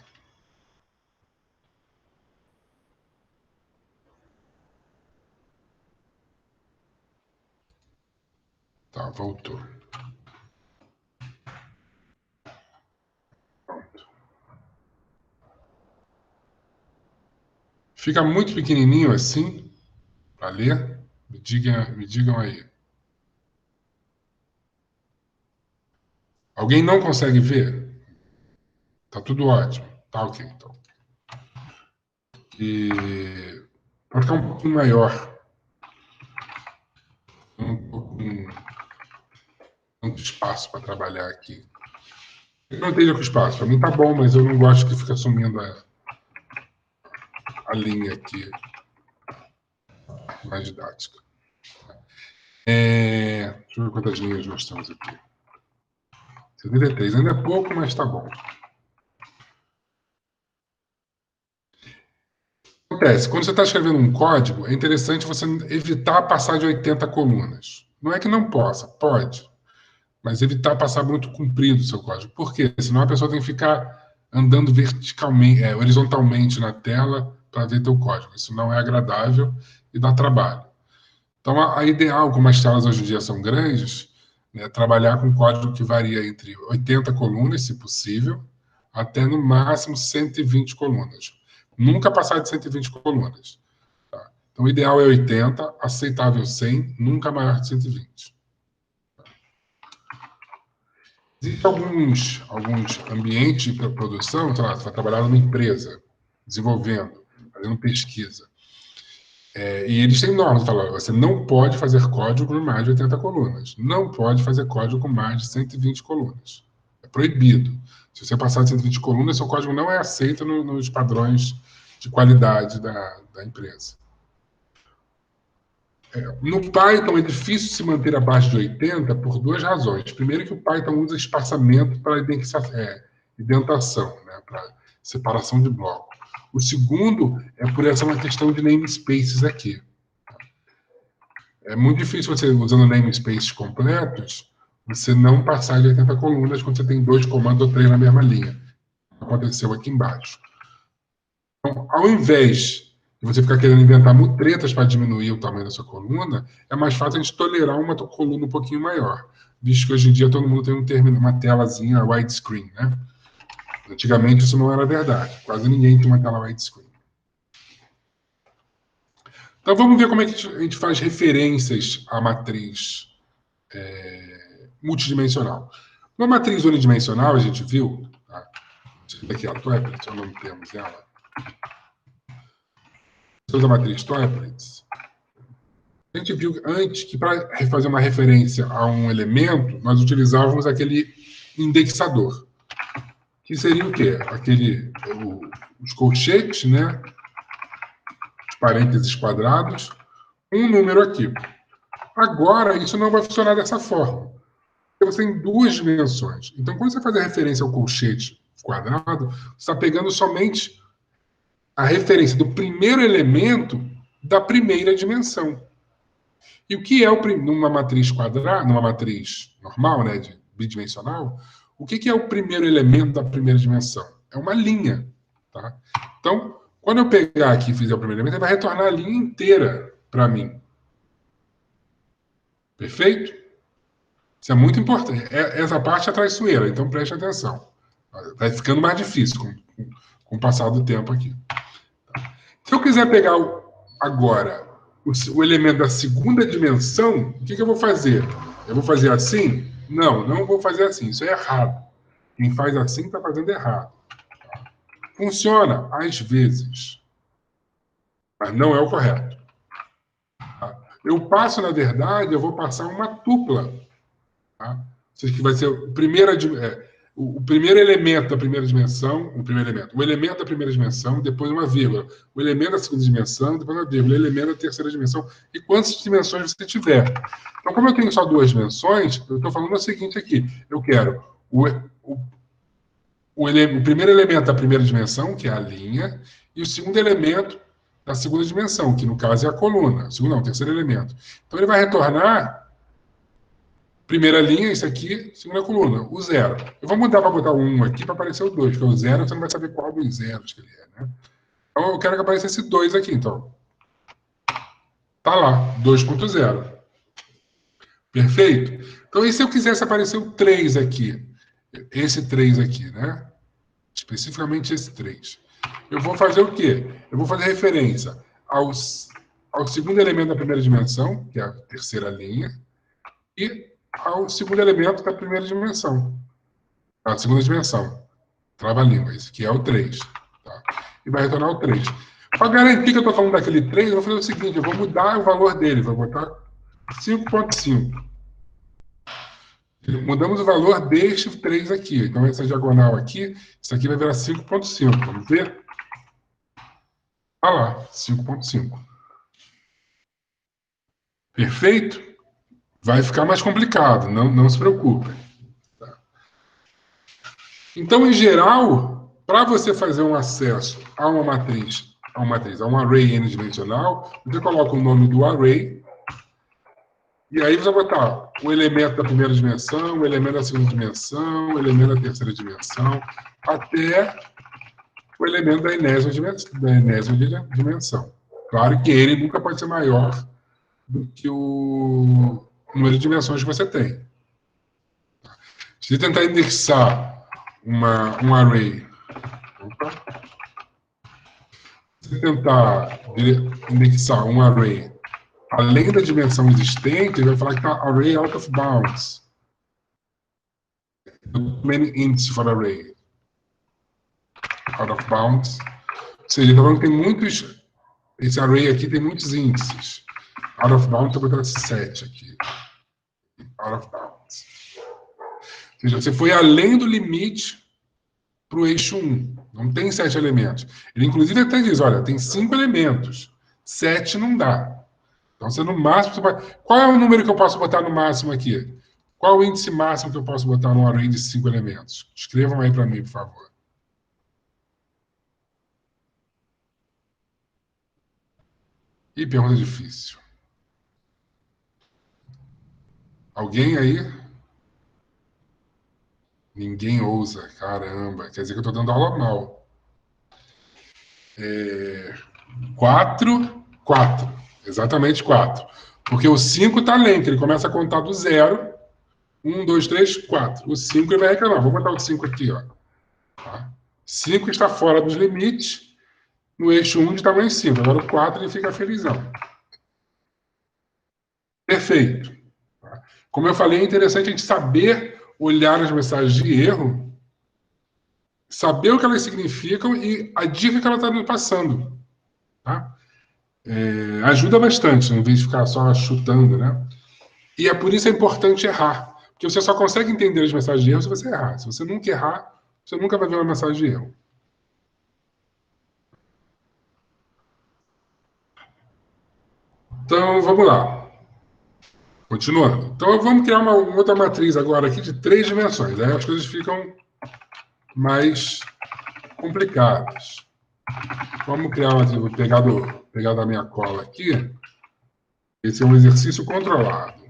Tá, voltou. Pronto. Fica muito pequenininho assim, para ler? Me digam aí. Alguém não consegue ver? Tá tudo ótimo. Tá ok, então. E para ficar um pouquinho maior, um pouquinho, muito espaço para trabalhar aqui. Não esteja com espaço. Para mim tá bom, mas eu não gosto que fique sumindo a linha aqui na didática. Deixa eu ver quantas linhas nós temos aqui. 73. Ainda é pouco, mas tá bom. Acontece, quando você está escrevendo um código, é interessante você evitar passar de 80 colunas. Não é que não possa, pode, mas evitar passar muito comprido o seu código. Por quê? Senão a pessoa tem que ficar andando verticalmente, horizontalmente na tela para ver teu código. Isso não é agradável e dá trabalho. Então, a ideal, como as telas hoje em dia são grandes, é trabalhar com código que varia entre 80 colunas, se possível, até no máximo 120 colunas. Nunca passar de 120 colunas. Tá? Então, o ideal é 80, aceitável 100, nunca maior de 120. Existem alguns ambientes de produção, sei lá, você vai trabalhar numa empresa, desenvolvendo, fazendo pesquisa. E eles têm normas, falam, você não pode fazer código com mais de 80 colunas. Não pode fazer código com mais de 120 colunas. É proibido. Se você passar de 120 colunas, seu código não é aceito nos padrões de qualidade da empresa. No Python é difícil se manter abaixo de 80 por duas razões. Primeiro que o Python usa espaçamento para indentação, né, para separação de bloco. O segundo é por essa uma questão de namespaces aqui. É muito difícil você, usando namespaces completos, você não passar de 80 colunas quando você tem 2 comandos ou 3 na mesma linha. Aconteceu aqui embaixo. Então, ao invés de você ficar querendo inventar mutretas para diminuir o tamanho da sua coluna, é mais fácil a gente tolerar uma coluna um pouquinho maior, visto que hoje em dia todo mundo tem uma telazinha widescreen, né? Antigamente isso não era verdade, quase ninguém tinha uma tela widescreen. Então vamos ver como é que a gente faz referências à matriz multidimensional. Na matriz unidimensional, a gente viu, tá? Aqui, a Toeplitz, não temos ela. Você usa a matriz Toeplitz. A gente viu antes que para fazer uma referência a um elemento, nós utilizávamos aquele indexador. Que seria o quê? Os colchetes, né? Os parênteses quadrados, um número aqui. Agora, isso não vai funcionar dessa forma. Você tem duas dimensões. Então, quando você faz a referência ao colchete quadrado, você está pegando somente a referência do primeiro elemento da primeira dimensão. E o que é numa matriz quadrada, numa matriz normal, né, de bidimensional, o que é o primeiro elemento da primeira dimensão? É uma linha. Tá? Então, quando eu pegar aqui e fizer o primeiro elemento, ele vai retornar a linha inteira para mim. Perfeito? Isso é muito importante. Essa parte é traiçoeira, então preste atenção. Vai ficando mais difícil com o passar do tempo aqui. Se eu quiser pegar agora o elemento da segunda dimensão, o que eu vou fazer? Eu vou fazer assim? Não vou fazer assim. Isso é errado. Quem faz assim está fazendo errado. Funciona às vezes, mas não é o correto. Eu passo, na verdade, eu vou passar uma tupla. Tá? Que vai ser o primeiro elemento da primeira dimensão, o elemento da primeira dimensão, depois uma vírgula, o elemento da segunda dimensão, depois uma vírgula, o elemento da terceira dimensão, e quantas dimensões você tiver. Então, como eu tenho só duas dimensões, eu estou falando o seguinte aqui, eu quero o primeiro elemento da primeira dimensão, que é a linha, e o segundo elemento da segunda dimensão, que no caso é a coluna, o terceiro elemento. Então, ele vai retornar primeira linha, isso aqui, segunda coluna, o zero. Eu vou mudar para botar o 1 aqui para aparecer o 2, porque o zero você não vai saber qual dos zeros que ele é, né? Então eu quero que apareça esse 2 aqui, então. Tá lá, 2.0. Perfeito? Então, e se eu quisesse aparecer o 3 aqui? Esse 3 aqui, né? Especificamente esse 3. Eu vou fazer o quê? Eu vou fazer referência ao segundo elemento da primeira dimensão, que é a terceira linha, e ao segundo elemento da primeira dimensão. A segunda dimensão. Trava-língua, esse aqui é o 3. Tá? E vai retornar o 3. Para garantir que eu estou falando daquele 3, eu vou fazer o seguinte, eu vou mudar o valor dele, vou botar 5.5. Mudamos o valor deste 3 aqui. Então, essa diagonal aqui, isso aqui vai virar 5,5. Vamos ver? Olha lá, 5,5. Perfeito? Vai ficar mais complicado, não se preocupe. Tá? Então, em geral, para você fazer um acesso a uma matriz, a um array n-dimensional, você coloca o nome do array, e aí você vai botar o elemento da primeira dimensão, o elemento da segunda dimensão, o elemento da terceira dimensão, até o elemento da enésima dimensão. Claro que ele nunca pode ser maior do que o número de dimensões que você tem. Se você tentar indexar um array, se você tentar indexar um array além da dimensão existente, ele vai falar que está array out of bounds. Many ints for array. Out of bounds. Ou seja, então tem muitos. Esse array aqui tem muitos índices. Out of bounds, eu vou botar 7 aqui. Out of bounds. Ou seja, você foi além do limite para o eixo 1. Não tem 7 elementos. Ele, inclusive, até diz: olha, tem 5 elementos. 7 não dá. Então, você no máximo. Qual é o número que eu posso botar no máximo aqui? Qual é o índice máximo que eu posso botar num array de 5 elementos? Escrevam aí para mim, por favor. Ih, pergunta difícil. Alguém aí? Ninguém ousa. Caramba. Quer dizer que eu estou dando aula mal. 4. Exatamente 4. Porque o 5 está lento. Ele começa a contar do 0. 1, 2, 3, 4. O 5 ele vai reclamar. Vou botar o 5 aqui. Ó. Tá? 5 está fora dos limites. No eixo 1 de tamanho 5. Agora o 4 ele fica felizão. Perfeito. Tá? Como eu falei, é interessante a gente saber olhar as mensagens de erro, saber o que elas significam e a dica que ela está nos passando. Tá? Ajuda bastante, em vez de ficar só chutando, né? E é por isso que é importante errar. Porque você só consegue entender as mensagens de erro se você errar. Se você nunca errar, você nunca vai ver uma mensagem de erro. Então, vamos lá. Continuando. Então, vamos criar uma outra matriz agora aqui de 3 dimensões. Aí as coisas ficam mais complicadas. Vamos criar uma. Vou pegar da minha cola aqui. Esse é um exercício controlado.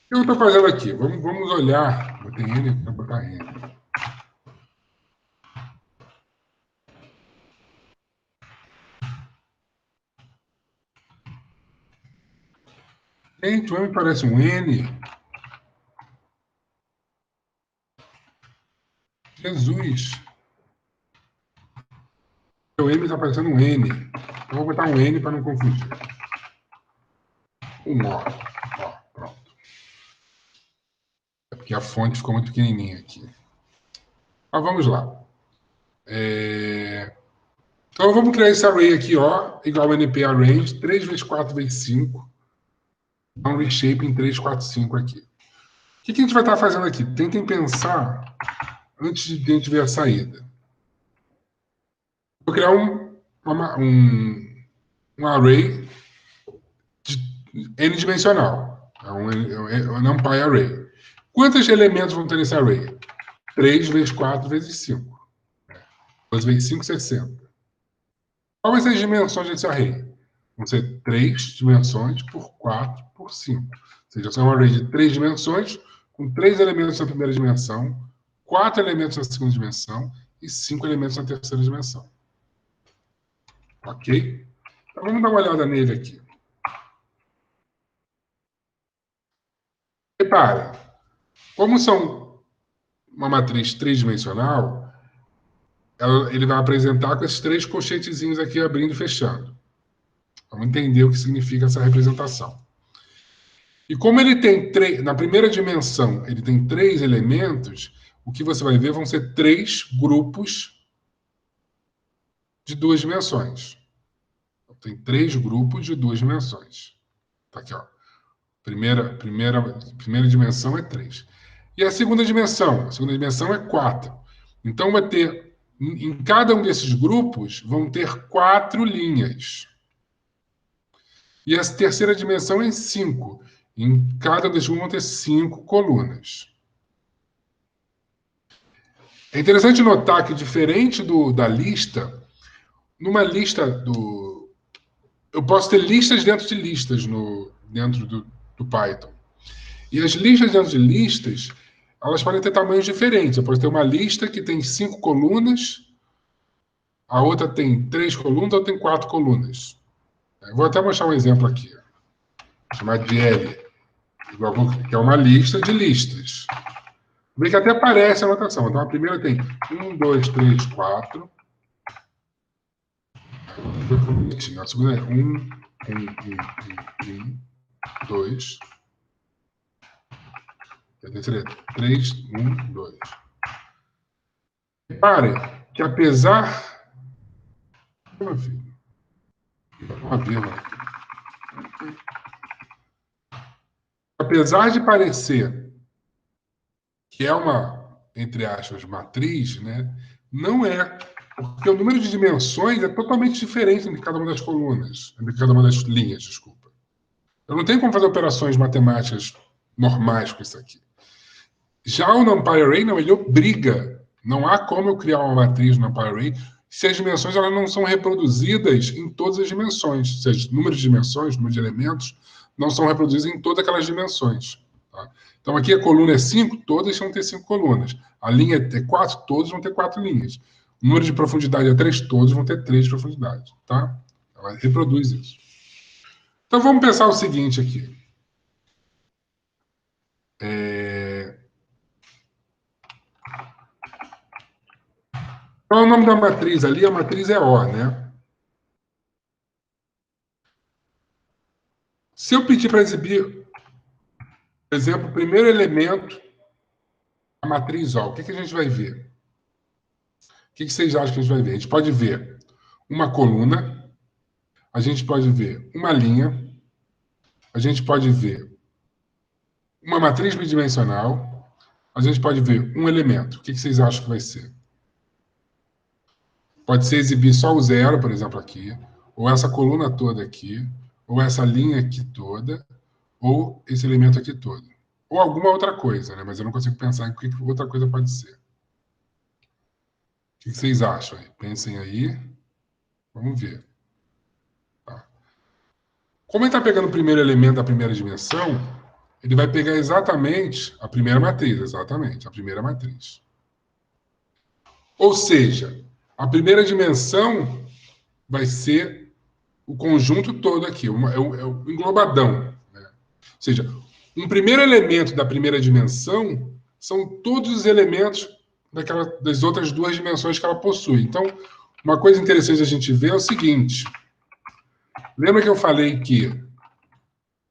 O que eu estou fazendo aqui? Vamos olhar. Botei N para botar N. Gente, o M parece um N. Jesus. O M está parecendo um N. Eu vou botar um N para não confundir. Um O. Ó, pronto. É porque a fonte ficou muito pequenininha aqui. Mas vamos lá. Então, vamos criar esse array aqui, ó, igual ao NP Arrange, 3 vezes 4 vezes 5. Dá um reshape em 3, 4, 5 aqui. O que a gente vai estar fazendo aqui? Tentem pensar antes de a gente ver a saída. Vou criar um array de n-dimensional. É um NumPy array. Quantos elementos vão ter nesse array? 3 vezes 4 vezes 5. 2 vezes 5, 60. Quais vão ser as dimensões desse array? Vão ser 3 dimensões por 4 por 5. Ou seja, é um array de 3 dimensões, com 3 elementos na primeira dimensão, 4 elementos na segunda dimensão e 5 elementos na terceira dimensão. Ok? Então vamos dar uma olhada nele aqui. Repare, como são uma matriz tridimensional, ele vai apresentar com esses 3 colchetezinhos aqui abrindo e fechando. Vamos entender o que significa essa representação. E como ele tem na primeira dimensão, ele tem 3 elementos, o que você vai ver vão ser 3 grupos de 2 dimensões. Então, tem 3 grupos de 2 dimensões. Tá aqui, ó. Primeira dimensão é 3. E a segunda dimensão? A segunda dimensão é 4. Então, vai ter, em cada um desses grupos, vão ter 4 linhas. E a terceira dimensão é 5. Em cada desses grupos vão ter 5 colunas. É interessante notar que, diferente da lista, numa lista eu posso ter listas dentro de listas dentro do Python. E as listas dentro de listas, elas podem ter tamanhos diferentes. Eu posso ter uma lista que tem 5 colunas, a outra tem 3 colunas, a outra tem 4 colunas. Eu vou até mostrar um exemplo aqui. Vou chamar de L, que é uma lista de listas. Vê que até aparece a notação. Então, a primeira tem 1, 2, 3, 4. A segunda é 1, 2. A terceira é 3, 1, 2. Repare que, apesar... Meu filho, uma vírgula. Apesar de parecer que é uma, entre aspas, matriz, né? Não é, porque o número de dimensões é totalmente diferente entre cada uma das colunas, entre cada uma das linhas, desculpa. Eu não tenho como fazer operações matemáticas normais com isso aqui. Já o NumPy Array, não, ele obriga. Não há como eu criar uma matriz no NumPy Array se as dimensões elas não são reproduzidas em todas as dimensões. Ou seja, número de dimensões, número de elementos, não são reproduzidos em todas aquelas dimensões. Tá? Então, aqui a coluna é 5, todas vão ter 5 colunas. A linha é 4, todos vão ter 4 linhas. O número de profundidade é 3, todos vão ter 3 de profundidade. Tá? Ela reproduz isso. Então, vamos pensar o seguinte aqui. Qual é o nome da matriz ali? A matriz é O, né? Se eu pedir para exibir, por exemplo, o primeiro elemento da matriz O, o que a gente vai ver? O que vocês acham que a gente vai ver? A gente pode ver uma coluna, a gente pode ver uma linha, a gente pode ver uma matriz bidimensional, a gente pode ver um elemento. O que vocês acham que vai ser? Pode ser exibir só o zero, por exemplo, aqui, ou essa coluna toda aqui, ou essa linha aqui toda, ou esse elemento aqui todo. Ou alguma outra coisa, né? Mas eu não consigo pensar em que outra coisa pode ser. O que vocês acham? Pensem aí. Vamos ver. Tá. Como ele está pegando o primeiro elemento da primeira dimensão, ele vai pegar exatamente a primeira matriz. Exatamente, a primeira matriz. Ou seja, a primeira dimensão vai ser o conjunto todo aqui. É o englobadão. Né? Ou seja, um primeiro elemento da primeira dimensão são todos os elementos das outras 2 dimensões que ela possui. Então, uma coisa interessante a gente ver é o seguinte. Lembra que eu falei que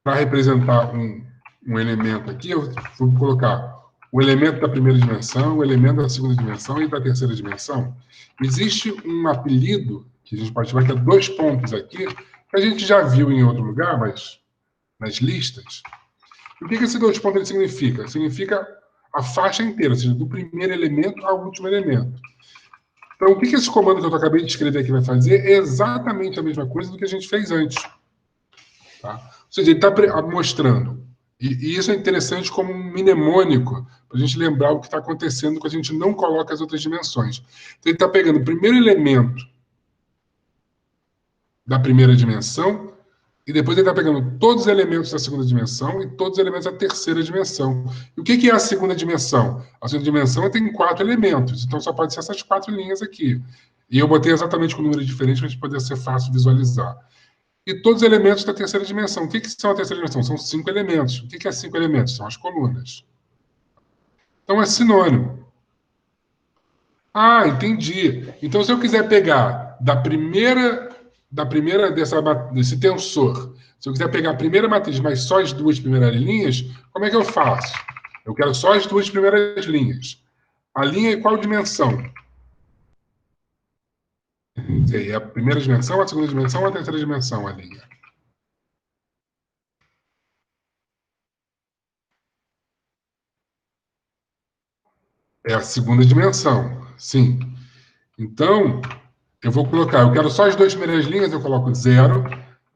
para representar um elemento aqui, eu vou colocar o elemento da primeira dimensão, o elemento da segunda dimensão e da terceira dimensão? Existe um apelido que a gente pode chamar que é 2 pontos aqui, que a gente já viu em outro lugar, mas nas listas. E o que esse 2 pontos ele significa? Significa a faixa inteira, ou seja, do primeiro elemento ao último elemento. Então, o que esse comando que eu acabei de escrever aqui vai fazer é exatamente a mesma coisa do que a gente fez antes. Tá? Ou seja, ele está mostrando. E isso é interessante como um mnemônico, para a gente lembrar o que está acontecendo quando a gente não coloca as outras dimensões. Então, ele está pegando o primeiro elemento da primeira dimensão, e depois ele está pegando todos os elementos da segunda dimensão e todos os elementos da terceira dimensão. E o que é a segunda dimensão? A segunda dimensão tem 4 elementos, então só pode ser essas 4 linhas aqui. E eu botei exatamente com números diferentes para a gente poder ser fácil visualizar. E todos os elementos da terceira dimensão. O que são a terceira dimensão? São 5 elementos. O que é 5 elementos? São as colunas. Então é sinônimo. Ah, entendi. Então, se eu quiser pegar desse tensor, se eu quiser pegar a primeira matriz, mas só as 2 primeiras linhas, como é que eu faço? Eu quero só as 2 primeiras linhas. A linha é qual dimensão? É a primeira dimensão, a segunda dimensão ou a terceira dimensão a linha? É a segunda dimensão, sim. Então, eu vou colocar, eu quero só as duas primeiras linhas, eu coloco 0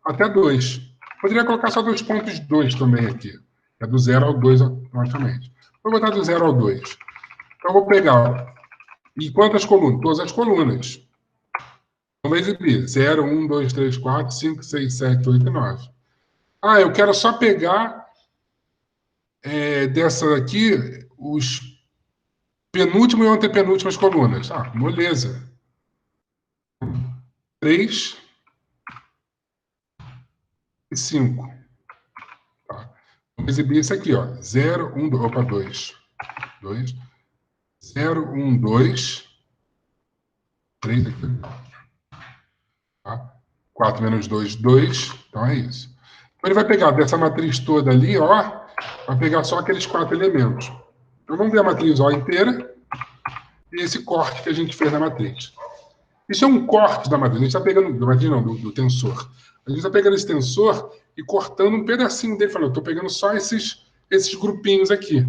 até 2. Poderia colocar só 2,2 também aqui. É do 0 ao 2 automaticamente. Vou botar do 0 ao 2. Então, eu vou pegar. E quantas colunas? Todas as colunas. Vamos exibir. 0, 1, 2, 3, 4, 5, 6, 7, 8 e 9. Ah, eu quero só pegar dessa aqui os penúltimo e antepenúltimas colunas. Ah, moleza. 3 e 5. Tá. Vamos exibir isso aqui, ó. 0, 1, 2. Opa, 2. 2. 0, 1, 2. 3 aqui. Tá? 4 menos 2, 2. Então é isso. Então ele vai pegar dessa matriz toda ali, ó. Vai pegar só aqueles 4 elementos. Então vamos ver a matriz O inteira e esse corte que a gente fez na matriz. Isso é um corte da matriz. A gente está pegando, da matriz não, do tensor. A gente está pegando esse tensor e cortando um pedacinho dele. Falando, estou pegando só esses grupinhos aqui.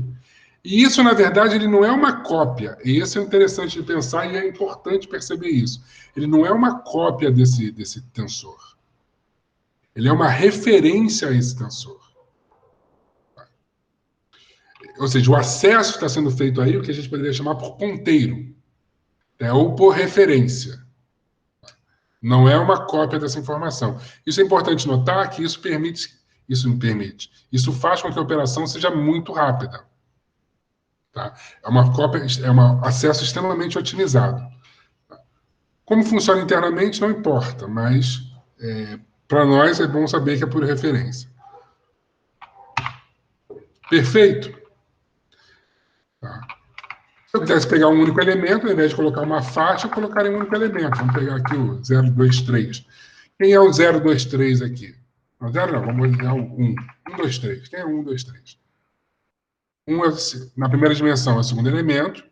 E isso, na verdade, ele não é uma cópia. E isso é interessante de pensar e é importante perceber isso. Ele não é uma cópia desse tensor. Ele é uma referência a esse tensor. Ou seja, o acesso está sendo feito aí, o que a gente poderia chamar por ponteiro, ou por referência. Não é uma cópia dessa informação. Isso é importante notar que isso faz com que a operação seja muito rápida. Tá? É uma cópia, é um acesso extremamente otimizado. Como funciona internamente não importa, mas para nós é bom saber que é por referência. Perfeito? Tá. Se eu quisesse pegar um único elemento, ao invés de colocar uma faixa, eu colocaria um único elemento. Vamos pegar aqui o 023. Quem é o 023 aqui? Não, 0 não, vamos olhar o 1. 1, 2, 3. Quem é o 1, 2, 3? 1 é, na primeira dimensão é o segundo elemento.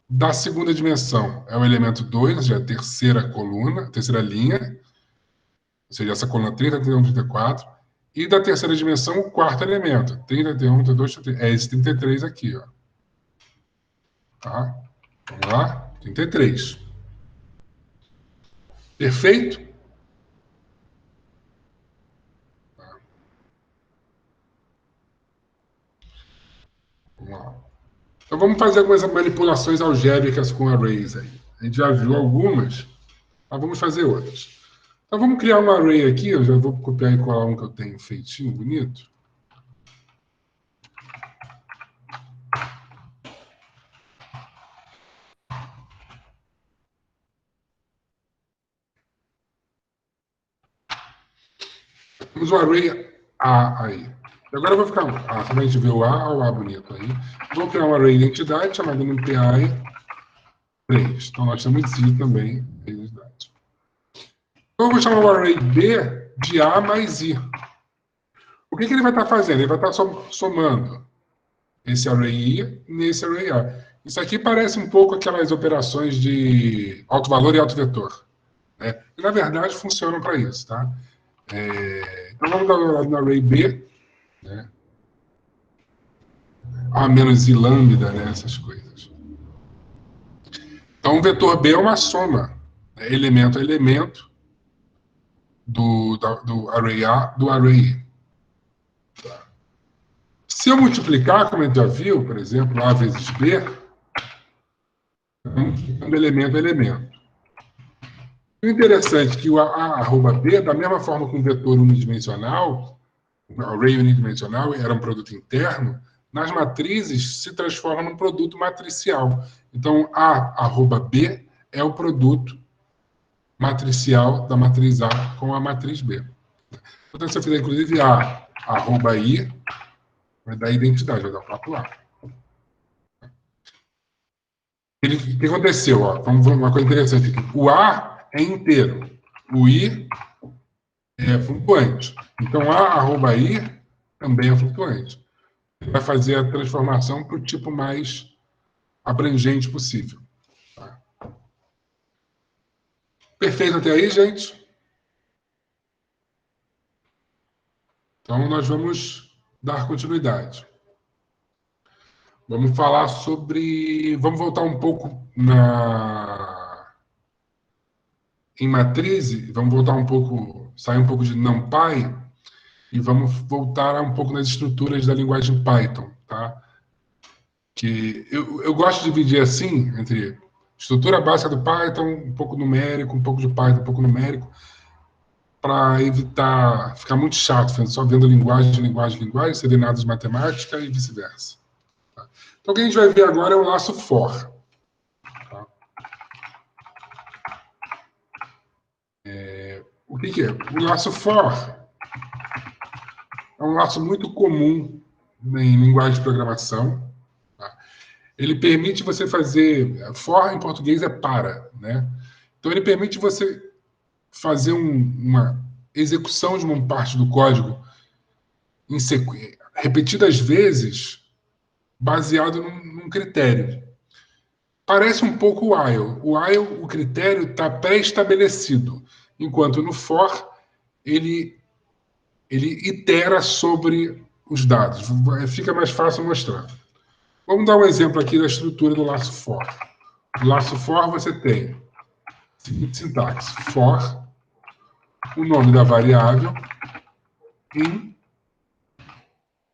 Da segunda dimensão é o elemento 2, ou seja, a terceira coluna, a terceira linha. Ou seja, essa coluna 30, 31, 34. E da terceira dimensão, o quarto elemento. 30, 31, 32, 33. É esse 33 aqui, ó. Tá? Vamos lá? 33. Perfeito? Tá. Vamos lá. Então vamos fazer algumas manipulações algébricas com arrays aí. A gente já viu algumas, mas vamos fazer outras. Então vamos criar um array aqui, eu já vou copiar e colar um que eu tenho feitinho, bonito. Temos o array A aí. E agora eu vou ficar. Só a gente ver o A bonito aí. Vou criar um array identidade chamado NumPy 3. Então nós temos I também, identidade. Então eu vou chamar o array B de A mais I. O que ele vai estar fazendo? Ele vai estar somando esse array I nesse array A. Isso aqui parece um pouco aquelas operações de alto valor e alto vetor. Né? E, na verdade, funcionam para isso. Tá? Então, vamos dar uma olhada no array B. Né? A menos I lambda, né? Essas coisas. Então, o vetor B é uma soma, né? Elemento a elemento, do array A do array I. Tá? Se eu multiplicar, como a gente já viu, por exemplo, A vezes B, um elemento a elemento. O interessante é que o A_B, da mesma forma que um vetor unidimensional, um array unidimensional era um produto interno, nas matrizes se transforma num produto matricial. Então, A_B é o produto matricial da matriz A com a matriz B. Então, se eu fizer, inclusive, A_I, vai dar identidade, vai dar o próprio A. O que aconteceu? Ó? Vamos ver uma coisa interessante aqui. O A é inteiro. O I é flutuante. Então, A_I também é flutuante. Vai fazer a transformação para o tipo mais abrangente possível. Tá? Perfeito até aí, gente? Então, nós vamos dar continuidade. Vamos falar sobre... Vamos voltar um pouco em matriz, vamos voltar um pouco, sair um pouco de NumPy e vamos voltar um pouco nas estruturas da linguagem Python, tá? Que eu gosto de dividir assim, entre estrutura básica do Python, um pouco numérico, um pouco de Python, um pouco numérico, para evitar ficar muito chato, só vendo linguagem, linguagem, linguagem, você vê nada de matemática e vice-versa. Tá? Então, o que a gente vai ver agora é o laço for. Tá? O que é? O laço for é um laço muito comum em linguagem de programação. Tá? Ele permite você fazer... For, em português, é para. Né? Então, ele permite você fazer uma execução de uma parte do código repetidas vezes, baseado num critério. Parece um pouco o while. O while, o critério está pré-estabelecido, enquanto no for, ele itera sobre os dados. Fica mais fácil mostrar. Vamos dar um exemplo aqui da estrutura do laço for. No laço for você tem a seguinte sintaxe: for, o nome da variável, em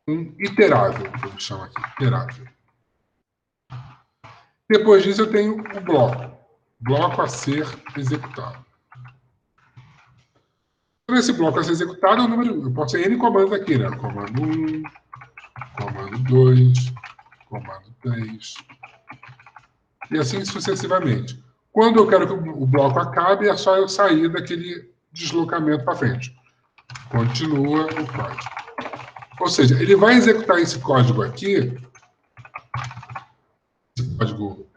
um iterável, que eu chamo aqui, iterável. Depois disso eu tenho o bloco a ser executado. Então, esse bloco a ser executado é o número... Eu posso ter N comandos aqui, né? Comando 1, comando 2, comando 3, e assim sucessivamente. Quando eu quero que o bloco acabe, é só eu sair daquele deslocamento para frente. Continua o código. Ou seja, ele vai executar esse código aqui, esse código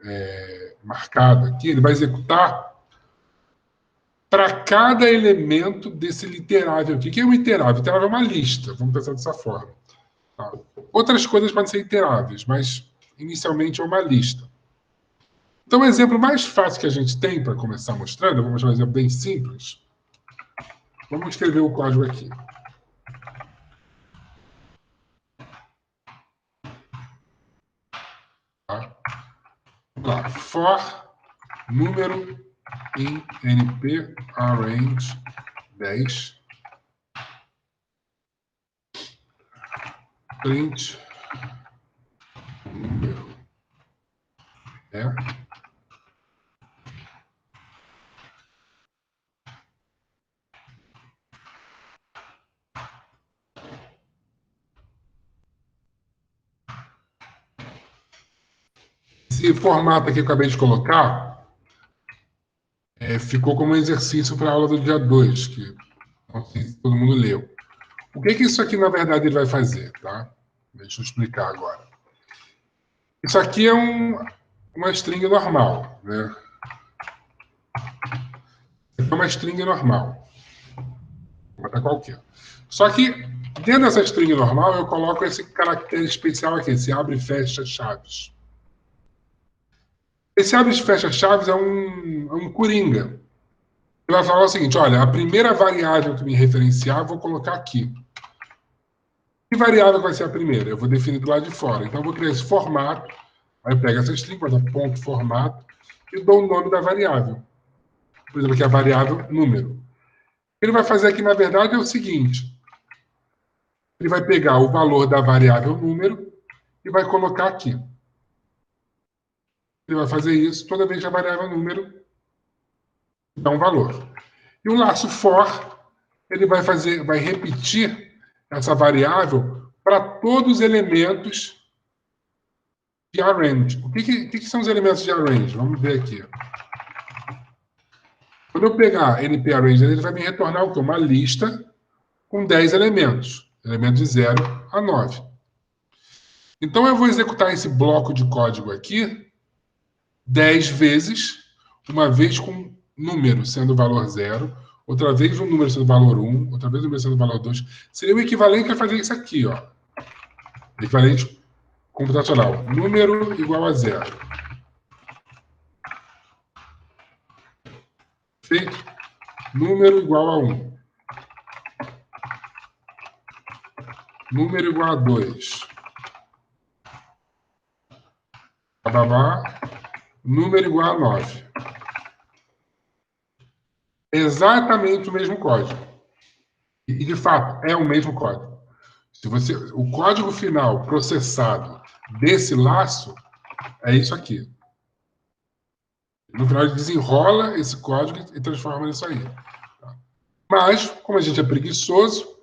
marcado aqui, ele vai executar para cada elemento desse iterável aqui. O que é um iterável? Iterável é uma lista, vamos pensar dessa forma. Tá? Outras coisas podem ser iteráveis, mas inicialmente é uma lista. Então, o exemplo mais fácil que a gente tem para começar mostrando, eu vou mostrar um exemplo bem simples. Vamos escrever o código aqui. Tá? Vamos lá. For número em np arrange 10 print número esse formato aqui que eu acabei de colocar ficou como um exercício para a aula do dia 2, que não sei se todo mundo leu. O que isso aqui, na verdade, ele vai fazer? Tá? Deixa eu explicar agora. Isso aqui é uma string normal. Né? É uma string normal. Vou botar qualquer. Só que, dentro dessa string normal, eu coloco esse caractere especial aqui, esse abre e fecha chaves. Esse abre e fecha chaves é um coringa. Ele vai falar o seguinte: olha, a primeira variável que me referenciar, eu vou colocar aqui. Que variável vai ser a primeira? Eu vou definir do lado de fora. Então, eu vou criar esse formato. Aí eu pego essa string, vou dar ponto formato e dou o nome da variável. Por exemplo, aqui é a variável número. O que ele vai fazer aqui, na verdade, é o seguinte. Ele vai pegar o valor da variável número e vai colocar aqui. Ele vai fazer isso toda vez que a variável número dá um valor. E o laço for, ele vai repetir essa variável para todos os elementos de arrange. O que são os elementos de arrange? Vamos ver aqui. Quando eu pegar np-arrange, ele vai me retornar o quê? Uma lista com 10 elementos. Elementos de 0 a 9. Então, eu vou executar esse bloco de código aqui 10 vezes, uma vez com número sendo valor 0, outra vez um número sendo valor 1, outra vez um número sendo valor 2. Seria o equivalente a fazer isso aqui, ó. Equivalente computacional. Número igual a 0. Perfeito? Número igual a 1. Número igual a 2. Babá. Número igual a 9. Exatamente o mesmo código. E, de fato, é o mesmo código. Se você, o código final processado desse laço é isso aqui. No final, ele desenrola esse código e transforma nisso aí. Mas, como a gente é preguiçoso,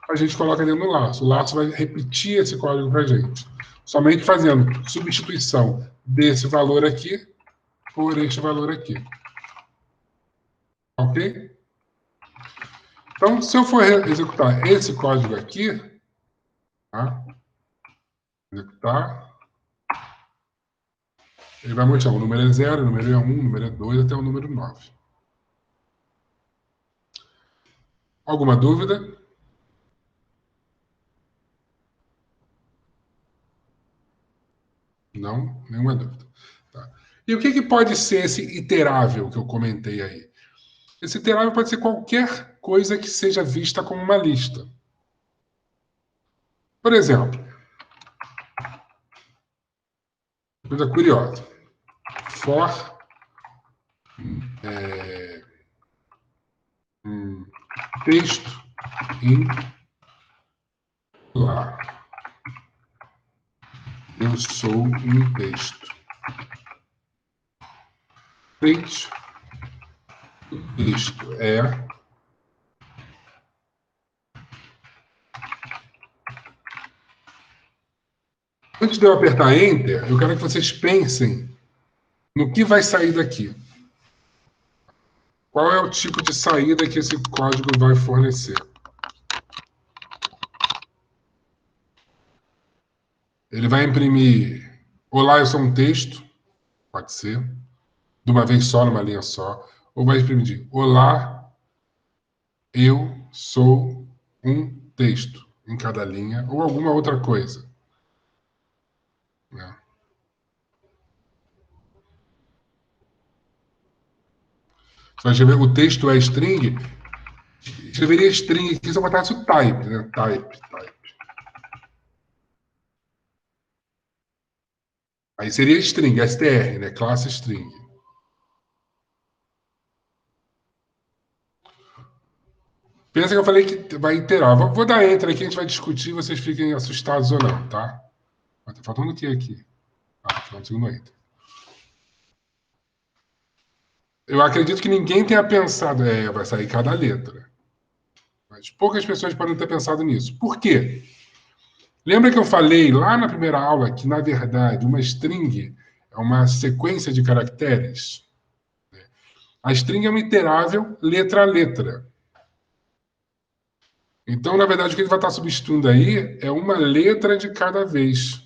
a gente coloca dentro do laço. O laço vai repetir esse código para a gente. Somente fazendo substituição desse valor aqui por este valor aqui. Ok? Então, se eu for executar esse código aqui, tá? Executar, ele vai mostrar o número é 0, o número é 1, o número é 2, até o número 9. Alguma dúvida? Não, nenhuma dúvida. Tá. E o que pode ser esse iterável que eu comentei aí? Esse iterável pode ser qualquer coisa que seja vista como uma lista. Por exemplo, coisa curiosa. For texto em lá. Eu sou um texto. Texto é. Antes de eu apertar Enter, eu quero que vocês pensem no que vai sair daqui. Qual é o tipo de saída que esse código vai fornecer? Ele vai imprimir olá, eu sou um texto, pode ser, de uma vez só, numa linha só, ou vai imprimir olá, eu sou um texto, em cada linha, ou alguma outra coisa. Né? Você vai escrever, o texto é string, escreveria string aqui se eu botasse o type, né? Type. Aí seria string, str, né? Classe string. Pensa que eu falei que vai iterar. Vou dar enter aqui, a gente vai discutir, vocês fiquem assustados ou não, tá? Tá faltando o que aqui? Ah, faltando o segundo enter. Eu acredito que ninguém tenha pensado, vai sair cada letra. Mas poucas pessoas podem ter pensado nisso. Por quê? Lembra que eu falei lá na primeira aula que, na verdade, uma string é uma sequência de caracteres? A string é uma iterável letra a letra. Então, na verdade, o que ele vai estar substituindo aí é uma letra de cada vez.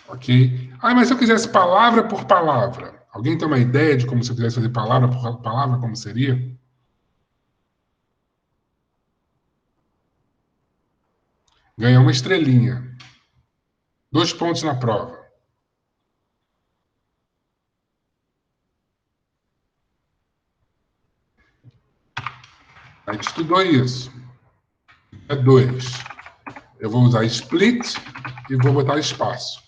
Ok? Ah, mas se eu quisesse palavra por palavra, alguém tem uma ideia de como se eu quisesse fazer palavra por palavra, como seria? Ganhar uma estrelinha. 2 pontos na prova. A gente estudou isso. É 2. Eu vou usar split e vou botar espaço.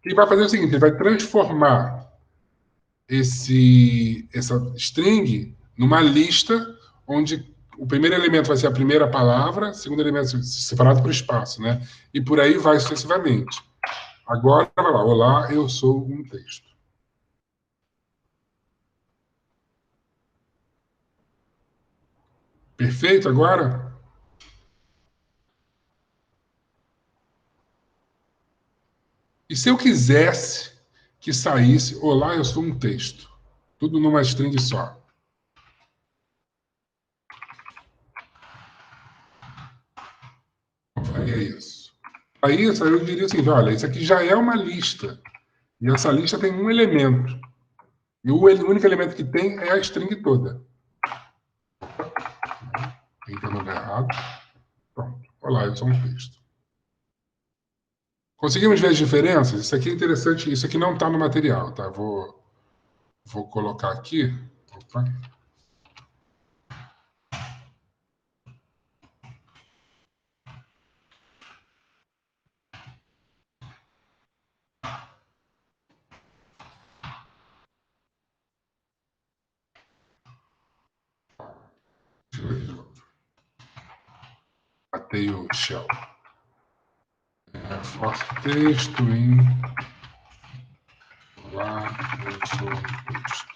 Ele vai fazer o seguinte, ele vai transformar essa string numa lista onde o primeiro elemento vai ser a primeira palavra, o segundo elemento separado por espaço, né? E por aí vai sucessivamente. Agora, vai lá. Olá, eu sou um texto. Perfeito agora? E se eu quisesse que saísse, olá, eu sou um texto. Tudo numa string só. Eu faria isso. Aí eu diria assim, olha, isso aqui já é uma lista. E essa lista tem um elemento. E o único elemento que tem é a string toda. Entra no lugar errado. Pronto. Olá, eu sou um texto. Conseguimos ver as diferenças? Isso aqui é interessante. Isso aqui não está no material, tá? Vou colocar aqui. Opa. Deixa eu ver de novo. Batei o shell. Force texto em lá, eu sou texto.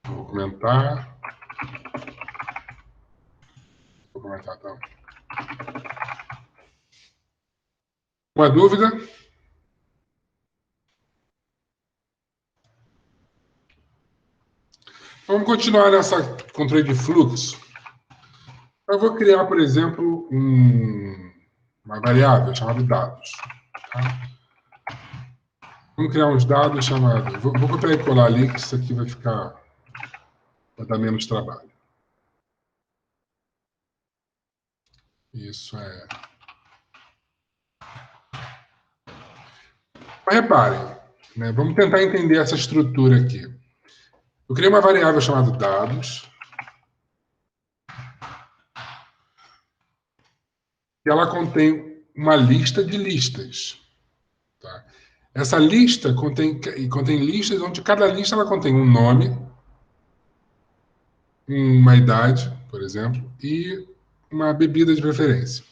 Vou comentar. Vou comentar, tá? Uma dúvida? Vamos continuar nessa controle de fluxo. Eu vou criar, por exemplo, uma variável chamada dados. Tá? Vamos criar uns dados chamados... Vou copiar e colar ali, que isso aqui vai ficar... Vai dar menos trabalho. Isso é... Mas reparem, né? Vamos tentar entender essa estrutura aqui. Eu criei uma variável chamada dados. E ela contém uma lista de listas. Tá? Essa lista contém listas onde cada lista ela contém um nome, uma idade, por exemplo, e uma bebida de preferência.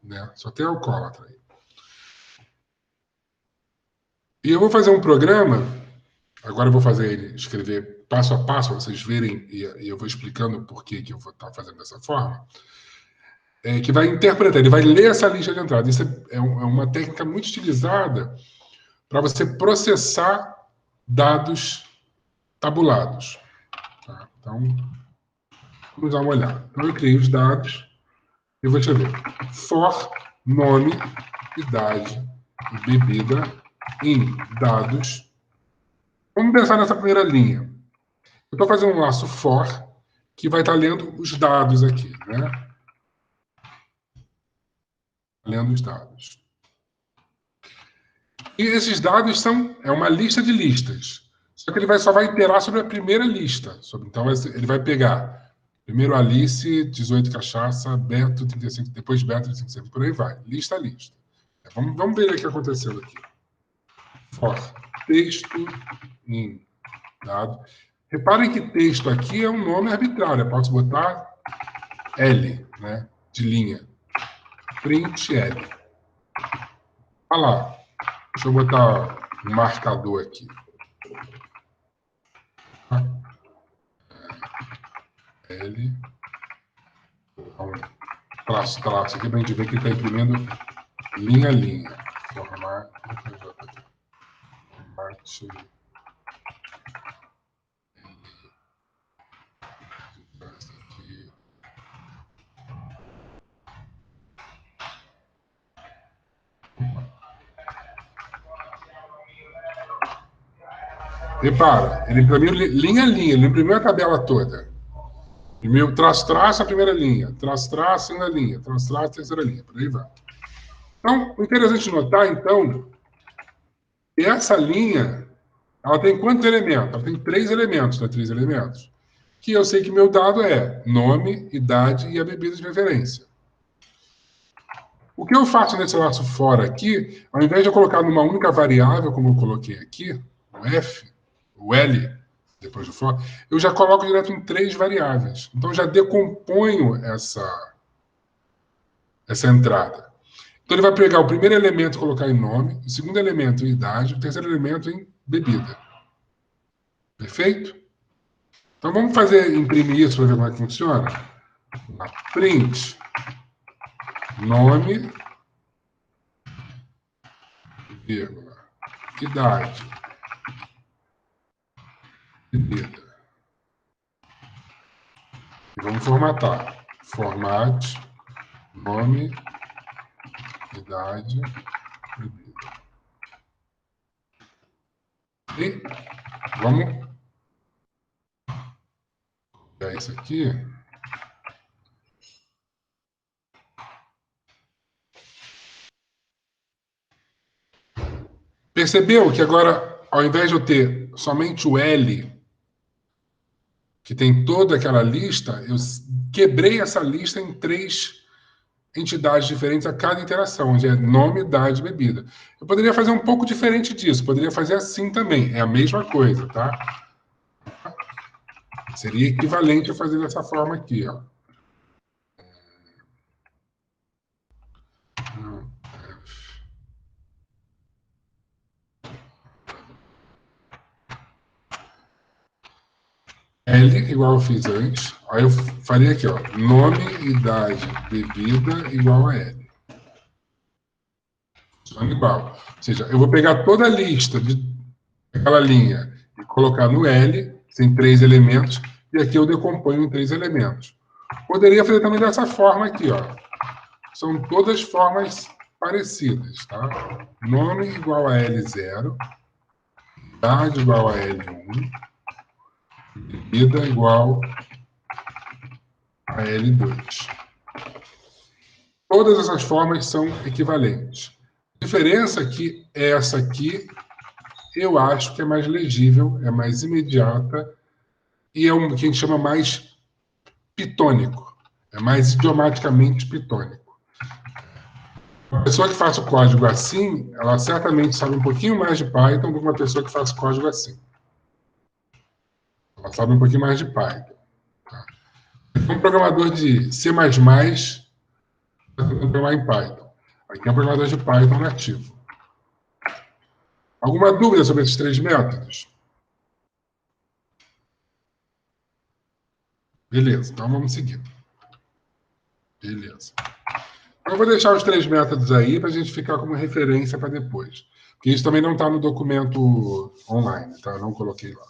Né? Só tem alcoólatra aí. E eu vou fazer um programa, agora eu vou fazer ele escrever passo a passo, para vocês verem, e eu vou explicando por que eu vou estar fazendo dessa forma, que vai interpretar, ele vai ler essa lista de entrada. Isso é uma técnica muito utilizada para você processar dados tabulados. Tá? Então, vamos dar uma olhada. Então, eu criei os dados, eu vou escrever for nome, idade e bebida em dados. Vamos pensar nessa primeira linha. Eu estou fazendo um laço for que vai estar lendo os dados aqui, né? Lendo os dados. E esses dados é uma lista de listas. Só que ele só vai iterar sobre a primeira lista. Então, ele vai pegar primeiro Alice, 18 cachaça, Beto, 35, depois Beto, 35, por aí vai. Lista a lista. Vamos ver o que aconteceu aqui. For texto em dado. Reparem que texto aqui é um nome arbitrário. Eu posso botar L, né, de linha. Print L. Olha lá. Deixa eu botar um marcador aqui. L. Traço. Aqui para a gente ver que ele está imprimindo linha a linha. Formato. Repara, ele imprimiu linha a linha, ele imprimiu a tabela toda. Imprimiu traço, a primeira linha, traço, a segunda linha, traço, a terceira linha, por aí vai. Então, o interessante de notar, então, que essa linha, ela tem quantos elementos? Ela tem 3 elementos, né? 3 elementos. Que eu sei que meu dado é nome, idade e a bebida de preferência. O que eu faço nesse laço fora aqui, ao invés de eu colocar numa única variável, como eu coloquei aqui, o F, o L, depois do for, eu já coloco direto em 3 variáveis. Então, eu já decomponho essa entrada. Então, ele vai pegar o primeiro elemento e colocar em nome, o segundo elemento em idade, o terceiro elemento em bebida. Perfeito? Então, vamos imprimir isso para ver como é que funciona? Print nome, vírgula, idade, bebida. E vamos formatar. Formate, nome, idade, bebida. E vamos pegar isso aqui. Percebeu que agora, ao invés de eu ter somente o L, que tem toda aquela lista, eu quebrei essa lista em 3 entidades diferentes a cada interação, onde é nome, idade e bebida. Eu poderia fazer um pouco diferente disso, poderia fazer assim também, é a mesma coisa, tá? Seria equivalente a fazer dessa forma aqui, ó. L igual eu fiz antes. Aí eu faria aqui, ó. Nome, idade, bebida igual a L. Funciona igual. Ou seja, eu vou pegar toda a lista daquela linha e colocar no L, que tem 3 elementos, e aqui eu decomponho em 3 elementos. Poderia fazer também dessa forma aqui, ó. São todas formas parecidas, tá? Nome igual a L0, idade igual a L1, bebida igual a L2. Todas essas formas são equivalentes. A diferença é que essa aqui eu acho que é mais legível, é mais imediata e é o que a gente chama mais pitônico. É mais idiomaticamente pitônico. Uma pessoa que faz o código assim, ela certamente sabe um pouquinho mais de Python do que uma pessoa que faz código assim. Ela sabe um pouquinho mais de Python. Tá? Um programador de C++ vai programar em Python. Aqui é um programador de Python nativo. Alguma dúvida sobre esses 3 métodos? Beleza, então vamos seguir. Beleza. Eu vou deixar os 3 métodos aí para a gente ficar como referência para depois. Porque isso também não está no documento online, tá? Eu não coloquei lá.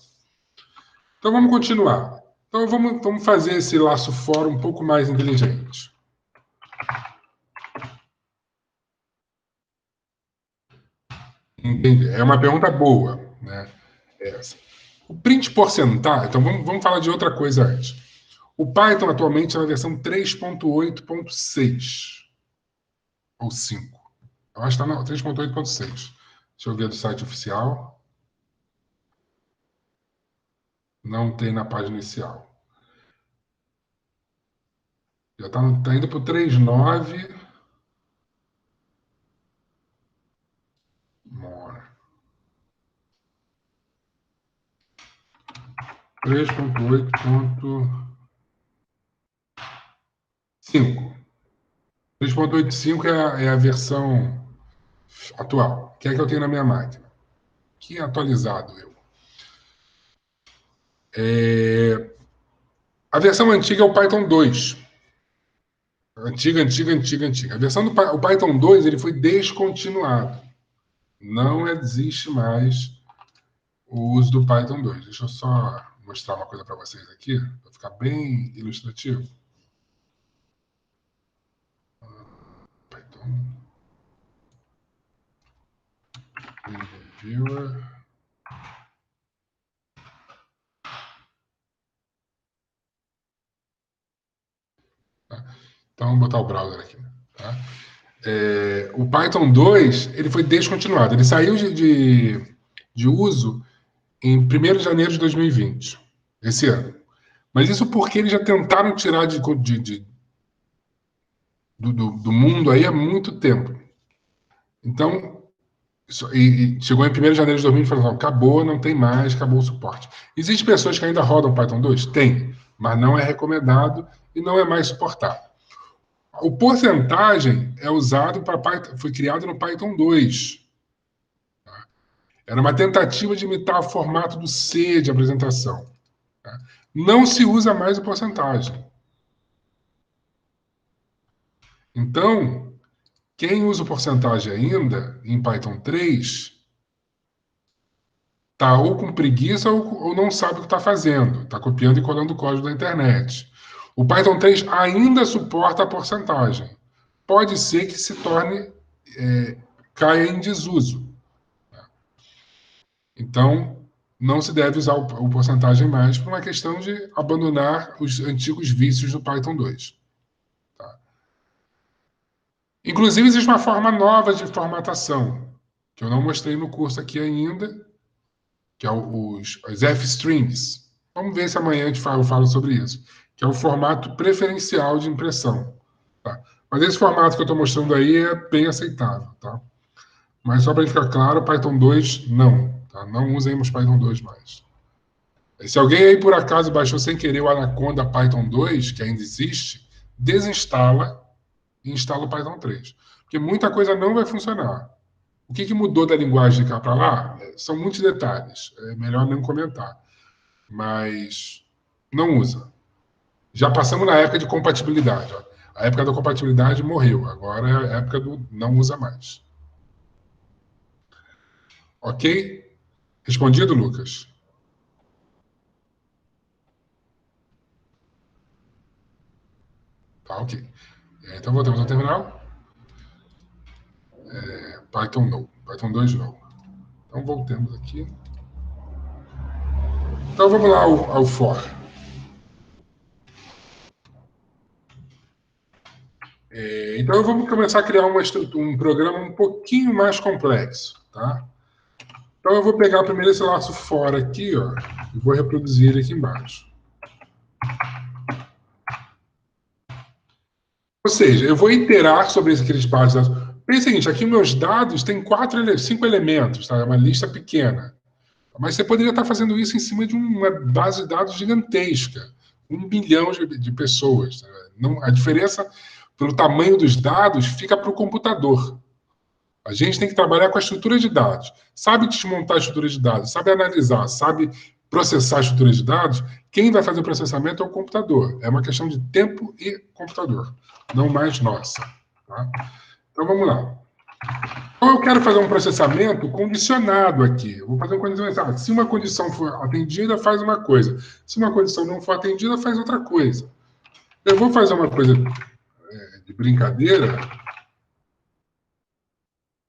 Então vamos continuar. Então vamos fazer esse laço for um pouco mais inteligente. Entendi. É uma pergunta boa, né? Essa. O print porcentagem. Então vamos falar de outra coisa antes. O Python atualmente está na versão 3.8.6 ou 5. Eu acho que está na 3.8.6. Deixa eu ver do site oficial. Não tem na página inicial. Já está indo para o 3.9. More. 3.8.5. 3.85 é a versão atual, que é a que eu tenho na minha máquina. Que é atualizado eu. A versão antiga é o Python 2. Antiga. A versão o Python 2 ele foi descontinuado. Não existe mais o uso do Python 2. Deixa eu só mostrar uma coisa para vocês aqui, para ficar bem ilustrativo. Python. Viewer. Tá? Então, vamos botar o browser aqui. Tá? O Python 2 ele foi descontinuado. Ele saiu de uso em 1º de janeiro de 2020, esse ano. Mas isso porque eles já tentaram tirar do mundo aí há muito tempo. Então, chegou em 1º de janeiro de 2020 e falou, acabou, não tem mais, acabou o suporte. Existem pessoas que ainda rodam Python 2? Tem, mas não é recomendado e não é mais suportado. O porcentagem é usado foi criado no Python 2. Tá? Era uma tentativa de imitar o formato do C de apresentação. Tá? Não se usa mais o porcentagem. Então, quem usa o porcentagem ainda em Python 3 está ou com preguiça ou não sabe o que está fazendo. Está copiando e colando o código da internet. O Python 3 ainda suporta a porcentagem. Pode ser que se torne, caia em desuso. Então, não se deve usar o porcentagem mais por uma questão de abandonar os antigos vícios do Python 2. Tá? Inclusive, existe uma forma nova de formatação, que eu não mostrei no curso aqui ainda, que é os F-strings. Vamos ver se amanhã eu falo sobre isso, que é o formato preferencial de impressão. Tá? Mas esse formato que eu estou mostrando aí é bem aceitável. Tá? Mas só para ficar claro, Python 2 não. Tá? Não usemos Python 2 mais. Se alguém aí por acaso baixou sem querer o Anaconda Python 2, que ainda existe, desinstala e instala o Python 3. Porque muita coisa não vai funcionar. O que mudou da linguagem de cá para lá? São muitos detalhes. É melhor nem comentar. Mas não usa. Já passamos na época de compatibilidade. Ó. A época da compatibilidade morreu. Agora é a época do não usa mais. Ok? Respondido, Lucas? Tá, ok. Então voltamos ao terminal. Python no. Python 2 no. Então voltemos aqui. Então vamos lá ao for. Então vamos começar a criar um programa um pouquinho mais complexo. Tá? Então eu vou pegar primeiro esse laço for aqui, ó, e vou reproduzir ele aqui embaixo. Ou seja, eu vou iterar sobre aqueles bases de dados. Pensa o seguinte, aqui meus dados têm 5 elementos, tá? É uma lista pequena. Mas você poderia estar fazendo isso em cima de uma base de dados gigantesca, 1 bilhão de pessoas. Tá? Não, a diferença pelo tamanho dos dados fica para o computador. A gente tem que trabalhar com a estrutura de dados. Sabe desmontar a estrutura de dados, sabe analisar, sabe processar a estrutura de dados, quem vai fazer o processamento é o computador. É uma questão de tempo e computador, não mais nossa. Tá? Então vamos lá. Então eu quero fazer um processamento condicionado aqui. Eu vou fazer um condicionamento. Se uma condição for atendida, faz uma coisa. Se uma condição não for atendida, faz outra coisa. Eu vou fazer uma coisa de brincadeira,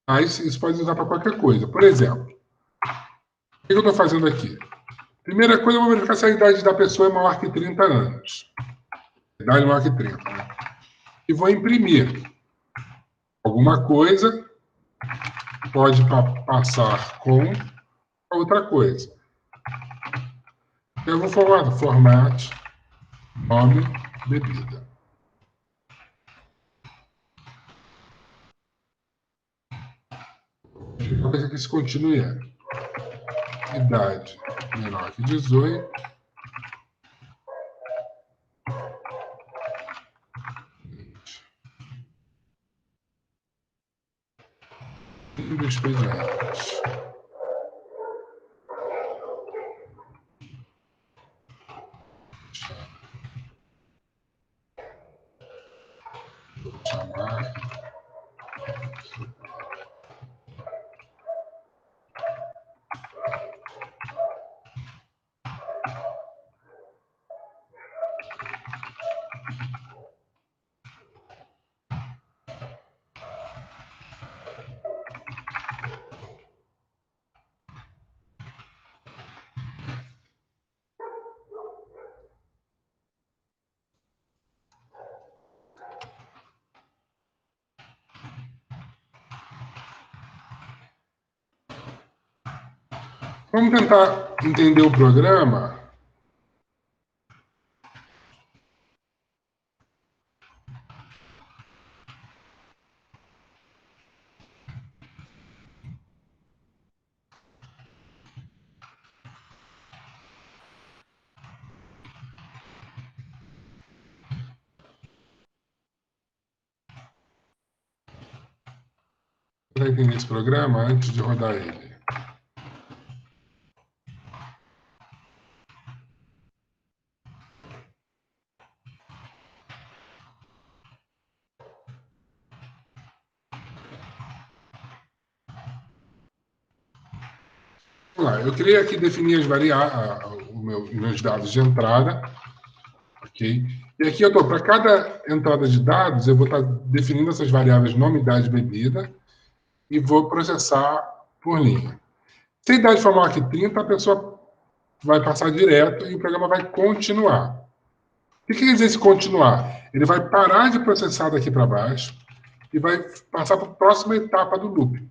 mas isso pode usar para qualquer coisa. Por exemplo, o que eu estou fazendo aqui? Primeira coisa, eu vou verificar se a idade da pessoa é maior que 30 anos. Idade maior que 30. Né? E vou imprimir. Alguma coisa pode passar com outra coisa. Eu vou falar format, nome, bebida. Uma coisa que se continue é idade menor que 18. Fim do expediente. Vou chamar. Vamos tentar entender o programa. Para entender esse programa antes de rodar ele. Vamos lá, eu queria aqui definir as meus dados de entrada, ok? E aqui eu estou, para cada entrada de dados, eu vou estar definindo essas variáveis nome, idade, bebida, e vou processar por linha. Se a idade for maior que 30, a pessoa vai passar direto e o programa vai continuar. O que quer dizer esse continuar? Ele vai parar de processar daqui para baixo e vai passar para a próxima etapa do loop.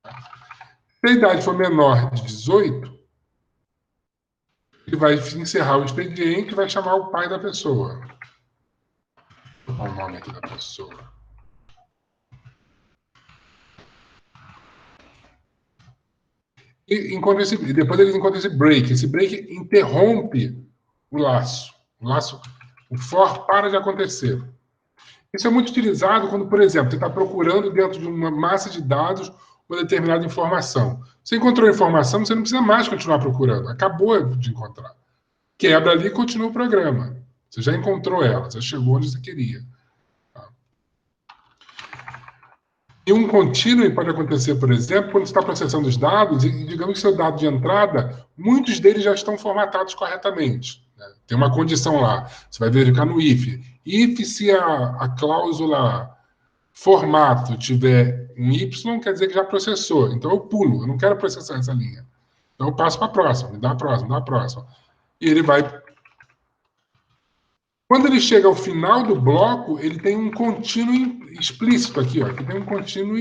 Se a idade for menor de 18, ele vai encerrar o expediente e vai chamar o pai da pessoa. Vou botar o nome aqui da pessoa. E depois eles encontram esse break. Esse break interrompe o laço. O for para de acontecer. Isso é muito utilizado quando, por exemplo, você está procurando dentro de uma massa de dados uma determinada informação. Você encontrou a informação, você não precisa mais continuar procurando. Acabou de encontrar. Quebra ali e continua o programa. Você já encontrou ela, você chegou onde você queria. E um contínuo pode acontecer, por exemplo, quando você está processando os dados e, digamos que seu dado de entrada, muitos deles já estão formatados corretamente. Né? Tem uma condição lá. Você vai verificar no if. If, se a cláusula formato tiver um Y, quer dizer que já processou. Então eu pulo, eu não quero processar essa linha. Então eu passo para a próxima, me dá a próxima, me dá a próxima. E ele vai. Quando ele chega ao final do bloco, ele tem um contínuo explícito aqui, ó. Aqui tem um contínuo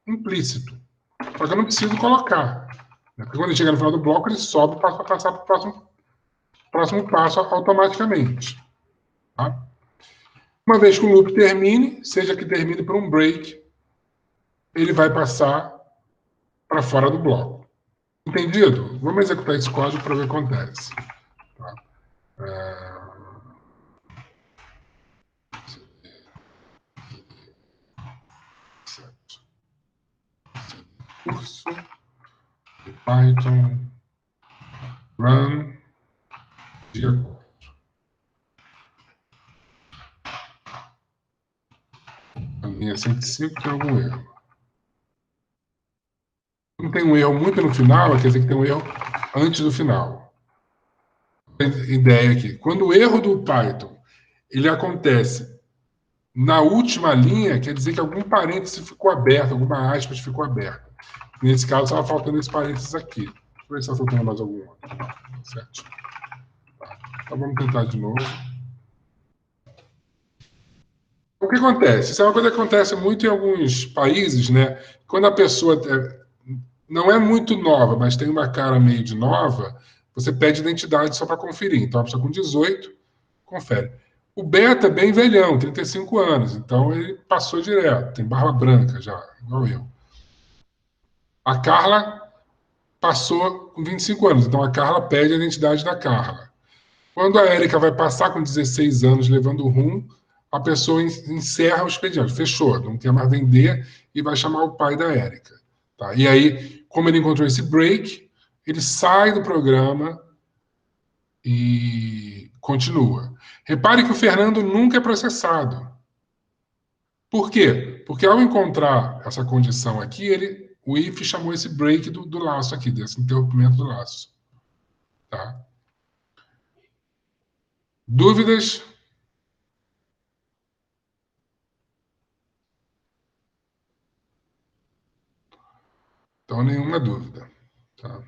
implícito. Só que eu não preciso colocar. Porque quando ele chega no final do bloco, ele sobe para passar para o próximo passo automaticamente. Tá? Uma vez que o loop termine, seja que termine por um break, ele vai passar para fora do bloco. Entendido? Vamos executar esse código para ver o que acontece. Tá? Curso de Python run dia 4. A linha 105 tem algum erro. Não tem um erro muito no final, quer dizer que tem um erro antes do final. Ideia aqui. Quando o erro do Python ele acontece na última linha, quer dizer que algum parêntese ficou aberto, alguma aspas ficou aberta. Nesse caso, estava faltando esse parênteses aqui. Deixa eu ver se está faltando mais algum outro. Certo. Então vamos tentar de novo. O que acontece? Isso é uma coisa que acontece muito em alguns países, né? Quando a pessoa não é muito nova, mas tem uma cara meio de nova, você pede identidade só para conferir. Então, a pessoa com 18, confere. O Beta é bem velhão, 35 anos, então ele passou direto, tem barba branca já, igual eu. A Carla passou com 25 anos, então a Carla pede a identidade da Carla. Quando a Érica vai passar com 16 anos levando o rum, a pessoa encerra o expediente, fechou, não quer mais vender e vai chamar o pai da Érica. Tá? E aí, como ele encontrou esse break, ele sai do programa e continua. Repare que o Fernando nunca é processado. Por quê? Porque ao encontrar essa condição aqui, o if chamou esse break do laço aqui, desse interrompimento do laço. Tá? Dúvidas? Então, nenhuma dúvida. Tá?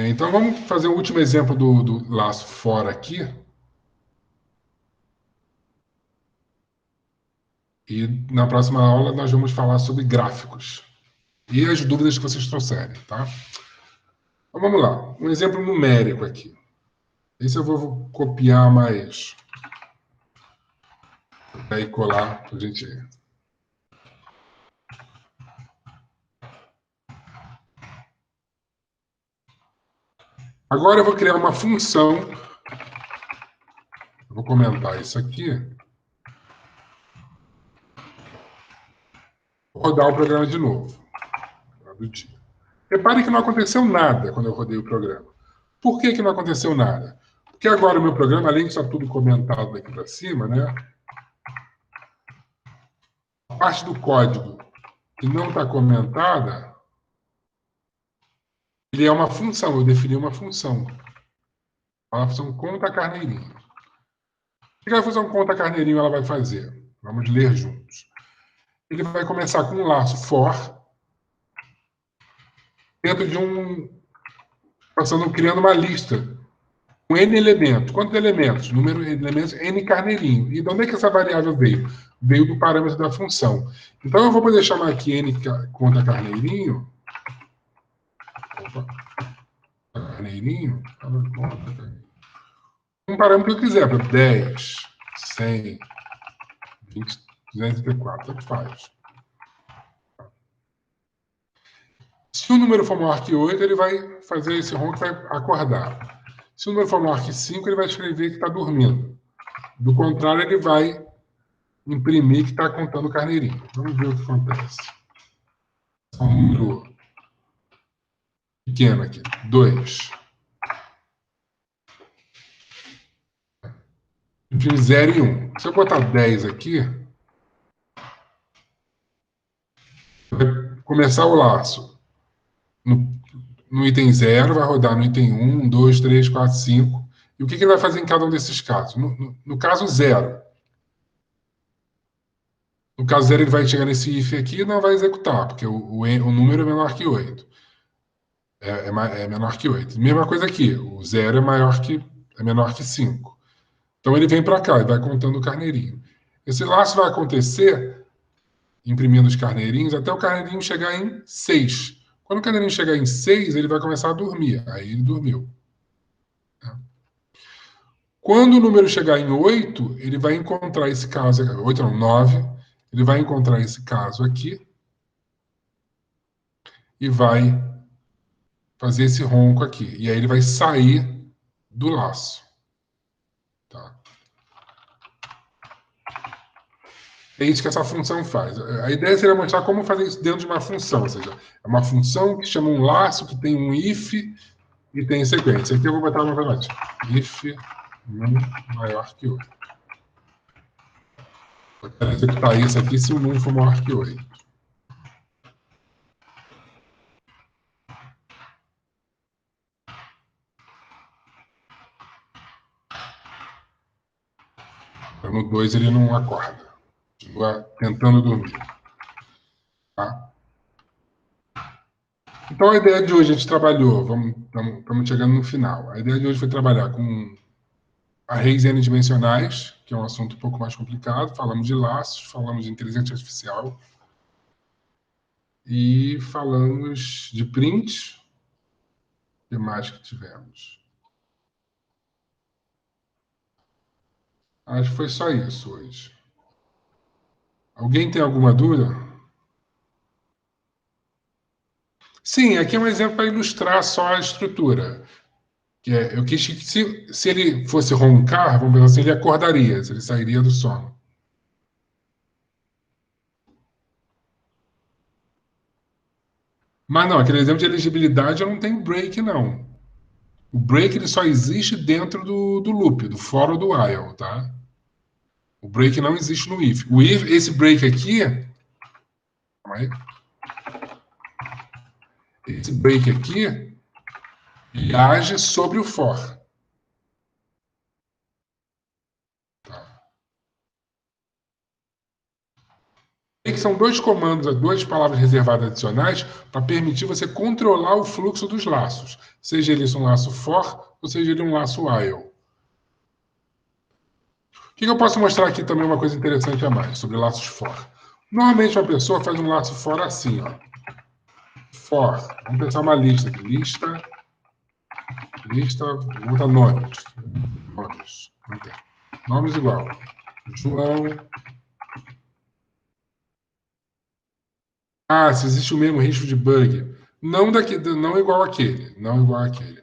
Então, vamos fazer o último exemplo do laço fora aqui. E na próxima aula nós vamos falar sobre gráficos. E as dúvidas que vocês trouxerem, tá? Então, vamos lá. Um exemplo numérico aqui. Esse eu vou copiar mais. Aí colar para a gente ver. Agora eu vou criar uma função. Vou comentar isso aqui. Vou rodar o programa de novo. Repare que não aconteceu nada quando eu rodei o programa. Por que não aconteceu nada? Porque agora o meu programa, além de estar tudo comentado daqui para cima, né? A parte do código que não está comentada, ele é uma função, eu defini uma função. A função conta carneirinho. O que a função conta carneirinho ela vai fazer? Vamos ler juntos. Ele vai começar com um laço for dentro de criando uma lista com n elementos. Quantos elementos? Número de elementos n carneirinho. E de onde é que essa variável veio? Veio do parâmetro da função. Então eu vou poder chamar aqui n conta carneirinho. Carneirinho. Um parâmetro que eu quiser, para 10, 100, 20, 234, tanto faz. Se o número for maior que 8, ele vai fazer esse ronco e vai acordar. Se o número for maior que 5, ele vai escrever que está dormindo. Do contrário, ele vai imprimir que está contando o carneirinho. Vamos ver o que acontece. Um número pequeno aqui, 2. Entre 0 e 1. Se eu botar 10 aqui, vai começar o laço. No item 0, vai rodar no item 1, 2, 3, 4, 5. E o que ele vai fazer em cada um desses casos? No caso 0. No caso 0, ele vai chegar nesse if aqui e não vai executar, porque o número é menor que 8. É menor que 8. Mesma coisa aqui. O 0 é menor que 5. Então ele vem para cá e vai contando o carneirinho. Esse laço vai acontecer imprimindo os carneirinhos até o carneirinho chegar em 6. Quando o carneirinho chegar em 6, ele vai começar a dormir. Aí ele dormiu. Quando o número chegar em 8, ele vai encontrar esse caso. 8 não, 9. Ele vai encontrar esse caso aqui e vai fazer esse ronco aqui. E aí ele vai sair do laço. Tá? É isso que essa função faz. A ideia seria mostrar como fazer isso dentro de uma função. Ou seja, é uma função que chama um laço, que tem um if e tem sequência. Aqui eu vou botar uma variante. If num maior que 8. Eu quero executar isso aqui se o num for maior que 8. Então, no 2 ele não acorda. Continua tentando dormir. Tá? Então a ideia de hoje a gente trabalhou, estamos chegando no final. A ideia de hoje foi trabalhar com arrays n-dimensionais, que é um assunto um pouco mais complicado. Falamos de laços, falamos de inteligência artificial e falamos de print. O que mais que tivemos? Acho que foi só isso hoje. Alguém tem alguma dúvida? Sim, aqui é um exemplo para ilustrar só a estrutura. Eu quis que se ele fosse roncar, vamos pensar assim, ele acordaria, ele sairia do sono. Mas não, aquele exemplo de elegibilidade eu não tenho break, não. O break ele só existe dentro do loop, do for ou do while, tá? O break não existe no if. O if, esse break aqui, calma aí. Esse break aqui, ele age sobre o for. Tá? Que são dois comandos, duas palavras reservadas adicionais para permitir você controlar o fluxo dos laços, seja ele um laço for ou seja ele um laço while. O que eu posso mostrar aqui também uma coisa interessante a mais sobre laços for? Normalmente uma pessoa faz um laço for assim, ó. For, vamos pensar uma lista aqui. Lista, vou botar nomes. Nomes igual. João. Ah, se existe o mesmo risco de bug. Não igual aquele. Não igual aquele.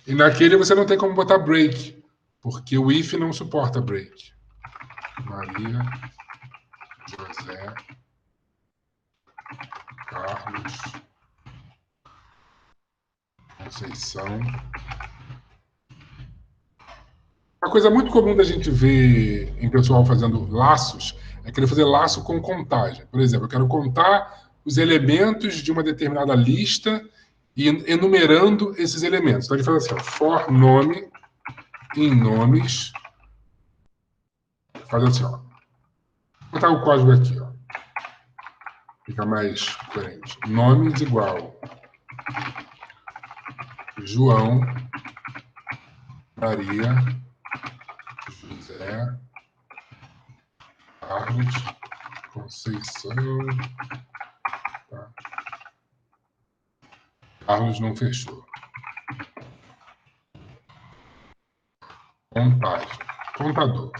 E naquele você não tem como botar break, porque o if não suporta break. Maria, José, Carlos Conceição. Uma coisa muito comum da gente ver em pessoal fazendo laços é querer fazer laço com contagem. Por exemplo, eu quero contar os elementos de uma determinada lista e enumerando esses elementos. Então, ele faz assim, ó, for nome em nomes. Faz assim, ó. Vou botar o código aqui, ó. Fica mais coerente. Nomes igual João, Maria, José, Carlos, Conceição. Tá. Carlos não fechou. Contagem. Contador.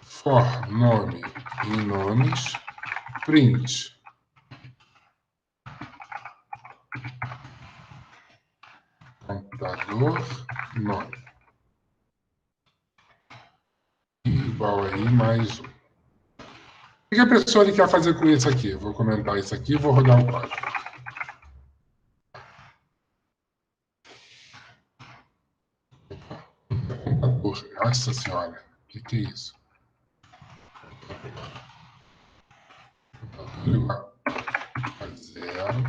For nome em nomes. Print. Contador nome. Igual aí mais um. O que a pessoa quer fazer com isso aqui? Vou comentar isso aqui e vou rodar o código. Contador. Nossa senhora. O que é isso? Contador igual a zero.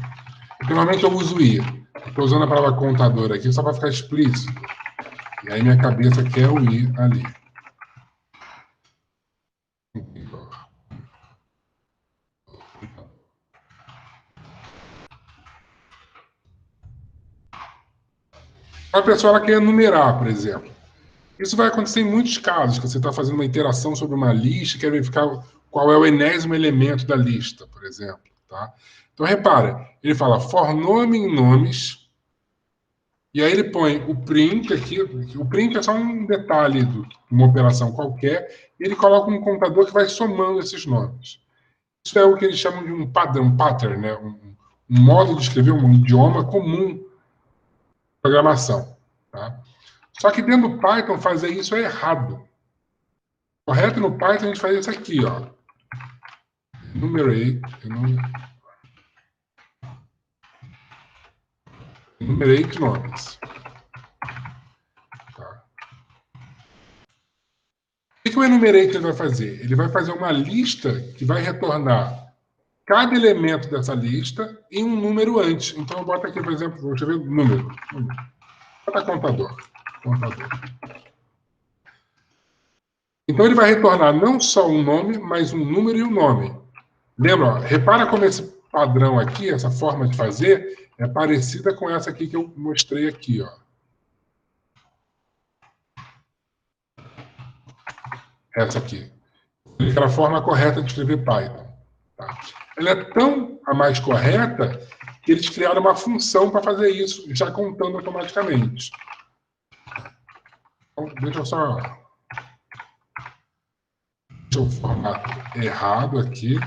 Normalmente eu uso I. Estou usando a palavra contador aqui só para ficar explícito. E aí minha cabeça quer o I ali. A pessoa ela quer enumerar, por exemplo. Isso vai acontecer em muitos casos, que você está fazendo uma interação sobre uma lista, quer verificar qual é o enésimo elemento da lista, por exemplo. Tá? Então, repara, ele fala for nome em nomes, e aí ele põe o print aqui. O print é só um detalhe de uma operação qualquer, e ele coloca um contador que vai somando esses nomes. Isso é o que eles chamam de um padrão, pattern, né? um modo de escrever, um idioma comum de programação. Tá? Só que dentro do Python fazer isso é errado. Correto no Python a gente faz isso aqui, ó. Enumerate nomes. Tá. O que o enumerate vai fazer? Ele vai fazer uma lista que vai retornar cada elemento dessa lista em um número antes. Então eu boto aqui, por exemplo, vou escrever número. Bota contador. Então ele vai retornar não só um nome, mas um número e um nome. Lembra? Ó, repara como esse padrão aqui, essa forma de fazer, é parecida com essa aqui que eu mostrei aqui. Ó. Essa aqui. Aquela forma correta de escrever Python. Tá? Ela é tão a mais correta que eles criaram uma função para fazer isso, já contando automaticamente. Então, deixa eu formato errado aqui.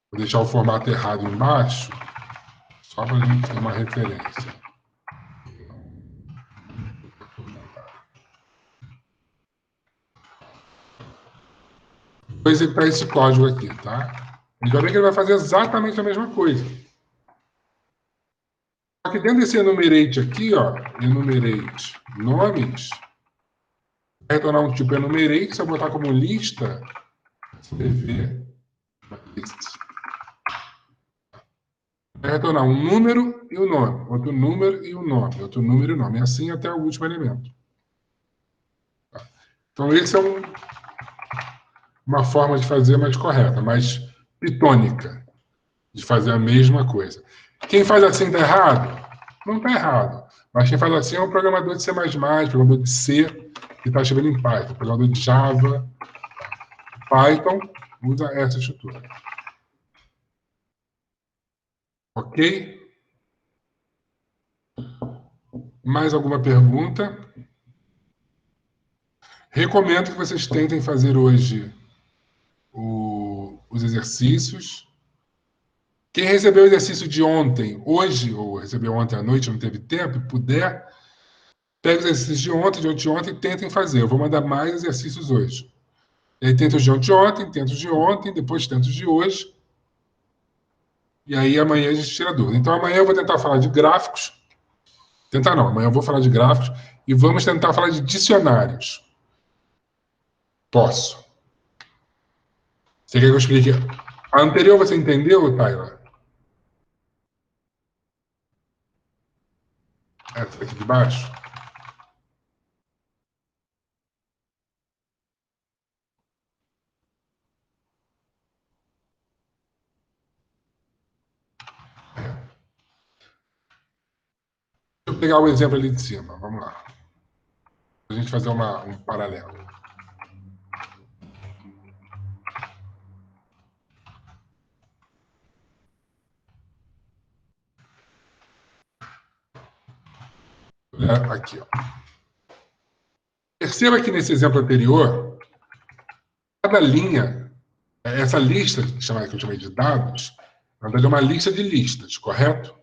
Vou deixar o formato errado embaixo, só para a gente ter uma referência. Vou executar esse código aqui, tá? A gente vai ver que ele vai fazer exatamente a mesma coisa. Só que dentro desse enumerate aqui, ó, enumerate nomes, vai retornar um tipo enumerate, se eu botar como lista, escrever list. Vai retornar um número e um nome, outro número e um nome, outro número e um nome, e assim até o último elemento. Tá? Então, esse é uma forma de fazer mais correta, mais pitônica, de fazer a mesma coisa. Quem faz assim está errado? Não está errado. Mas quem faz assim é um programador de C++, programador de C, que está escrevendo em Python, programador de Java. Python usa essa estrutura. Ok? Mais alguma pergunta? Recomendo que vocês tentem fazer hoje os exercícios. Quem recebeu o exercício de ontem, hoje, ou recebeu ontem à noite, não teve tempo, puder, pegue os exercícios de ontem e tentem fazer. Eu vou mandar mais exercícios hoje. E aí tenta os de ontem, tenta os de ontem, depois tenta os de hoje. E aí amanhã a gente tira a dúvida. Então amanhã eu vou tentar falar de gráficos. Tentar não, amanhã eu vou falar de gráficos e vamos tentar falar de dicionários. Posso. Você quer que eu explique? A anterior você entendeu, Taylor? Essa aqui de baixo? Deixa eu pegar o exemplo ali de cima. Vamos lá. Para a gente fazer um paralelo. Aqui, ó. Perceba que nesse exemplo anterior, cada linha, essa lista, que eu chamei de dados, na verdade é uma lista de listas, correto?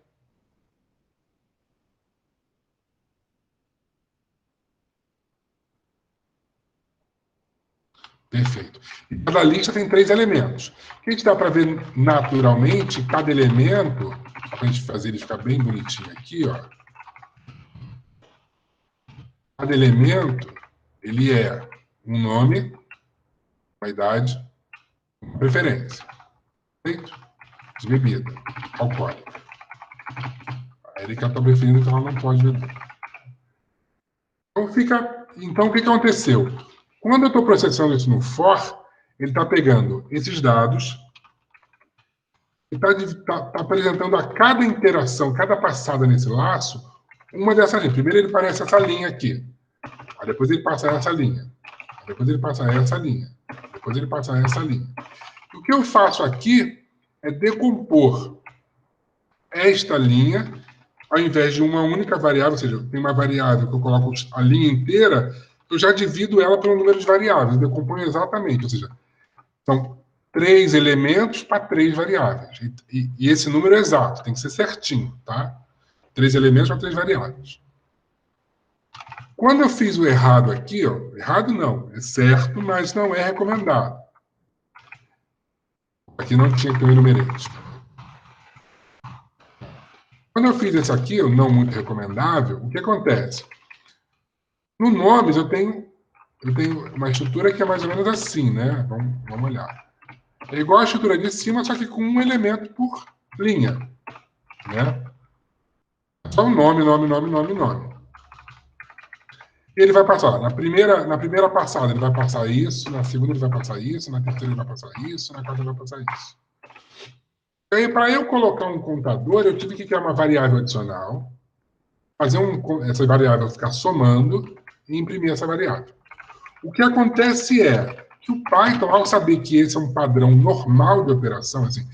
Perfeito. E cada lista tem 3 elementos. O que a gente dá para ver naturalmente, cada elemento, para a gente fazer ele ficar bem bonitinho aqui, ó. Cada elemento, ele é um nome, uma idade, uma preferência. Perfeito? De bebida alcoólica. A Erika está preferindo que ela não pode beber. Então, o que aconteceu? Quando eu estou processando isso no for, ele está pegando esses dados e está apresentando a cada interação, cada passada nesse laço, uma dessas linhas. Primeiro ele parece essa linha aqui. Aí depois ele passa essa linha. Aí depois ele passa essa linha. Depois ele passa essa linha. O que eu faço aqui é decompor esta linha, ao invés de uma única variável, ou seja, tem uma variável que eu coloco a linha inteira, eu já divido ela pelo número de variáveis, decomponho exatamente, ou seja, são 3 elementos para 3 variáveis. E esse número é exato, tem que ser certinho, tá? 3 elementos para 3 variáveis. Quando eu fiz o errado aqui, ó, errado não, é certo, mas não é recomendado. Aqui não tinha que ter um enumerante. Quando eu fiz isso aqui, o não muito recomendável, o que acontece? No Nomes eu tenho uma estrutura que é mais ou menos assim, né? Vamos olhar. É igual a estrutura de cima, só que com um elemento por linha, né? Só um nome, nome, nome, nome, nome. Ele vai passar, na primeira passada ele vai passar isso, na segunda ele vai passar isso, na terceira ele vai passar isso, na quarta ele vai passar isso. E aí, para eu colocar um contador, eu tive que criar uma variável adicional, fazer essa variável ficar somando e imprimir essa variável. O que acontece é que o Python, ao saber que esse é um padrão normal de operação, assim,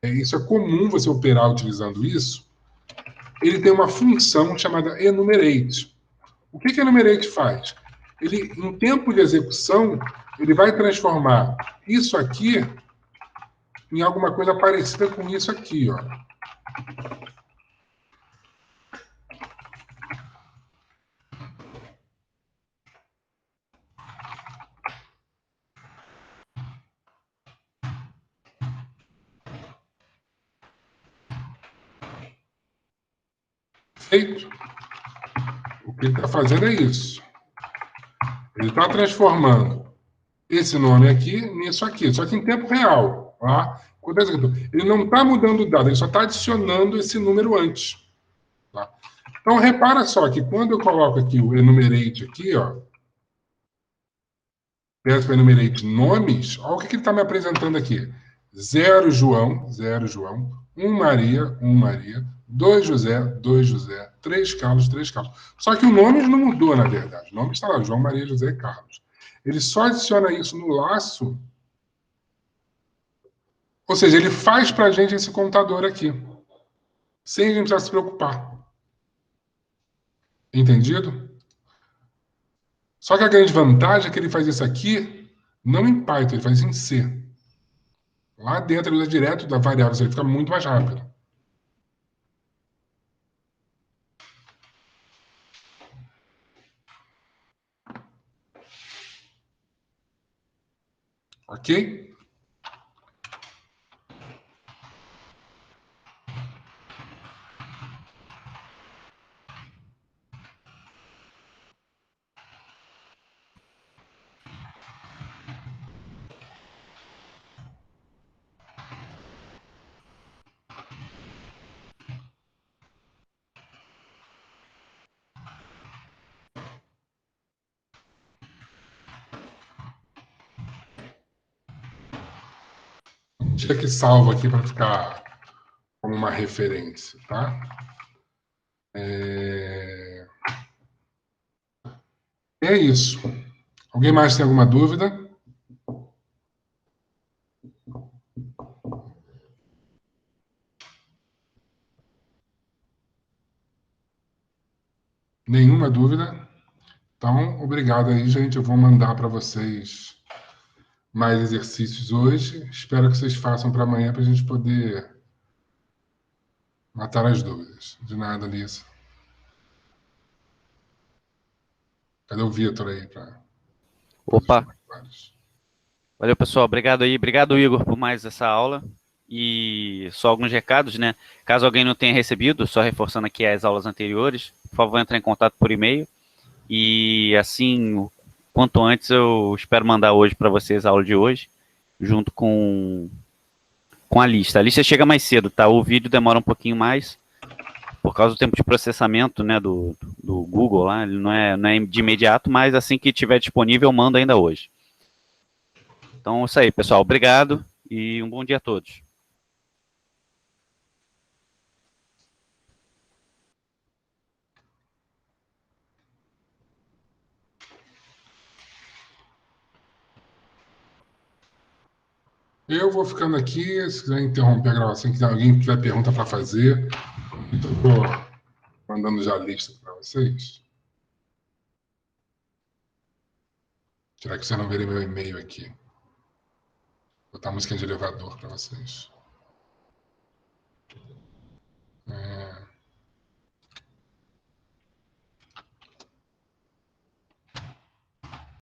isso é comum você operar utilizando isso, ele tem uma função chamada enumerate. O que enumerate faz? Ele, em tempo de execução, ele vai transformar isso aqui em alguma coisa parecida com isso aqui, ó. Feito? O que ele está fazendo é isso. Ele está transformando esse nome aqui nisso aqui, só que em tempo real. Tá? Ele não está mudando o dado, ele só está adicionando esse número antes. Tá? Então, repara só que quando eu coloco aqui o enumerate aqui, ó, peço para enumerate nomes, olha o que ele está me apresentando aqui. 0 João, 1 Maria, 2 José, 3 Carlos. Só que o nome não mudou, na verdade. O nome está lá, João, Maria, José e Carlos. Ele só adiciona isso no laço, ou seja, ele faz para a gente esse contador aqui, sem a gente precisar se preocupar. Entendido? Só que a grande vantagem é que ele faz isso aqui não em Python, ele faz isso em C. Lá dentro ele usa direto da variável, ele fica muito mais rápido. Ok? Deixa aqui salvo aqui para ficar como uma referência, tá? É isso. Alguém mais tem alguma dúvida? Nenhuma dúvida? Então, obrigado aí, gente. Eu vou mandar para vocês mais exercícios hoje. Espero que vocês façam para amanhã para a gente poder matar as dúvidas. De nada, Lisa. Cadê o Vitor aí para Opa, valeu pessoal, obrigado aí, obrigado Igor por mais essa aula. E só alguns recados, né? Caso alguém não tenha recebido, só reforçando aqui as aulas anteriores, por favor, entre em contato por e-mail. E assim, quanto antes, eu espero mandar hoje para vocês a aula de hoje, junto com a lista. A lista chega mais cedo, tá? O vídeo demora um pouquinho mais, por causa do tempo de processamento, né, do Google lá. Ele não é de imediato, mas assim que estiver disponível, eu mando ainda hoje. Então é isso aí, pessoal. Obrigado e um bom dia a todos. Eu vou ficando aqui. Se quiser interromper a gravação, se alguém tiver pergunta para fazer, estou mandando já a lista para vocês. Será que você não verem meu e-mail aqui? Vou botar música de elevador para vocês.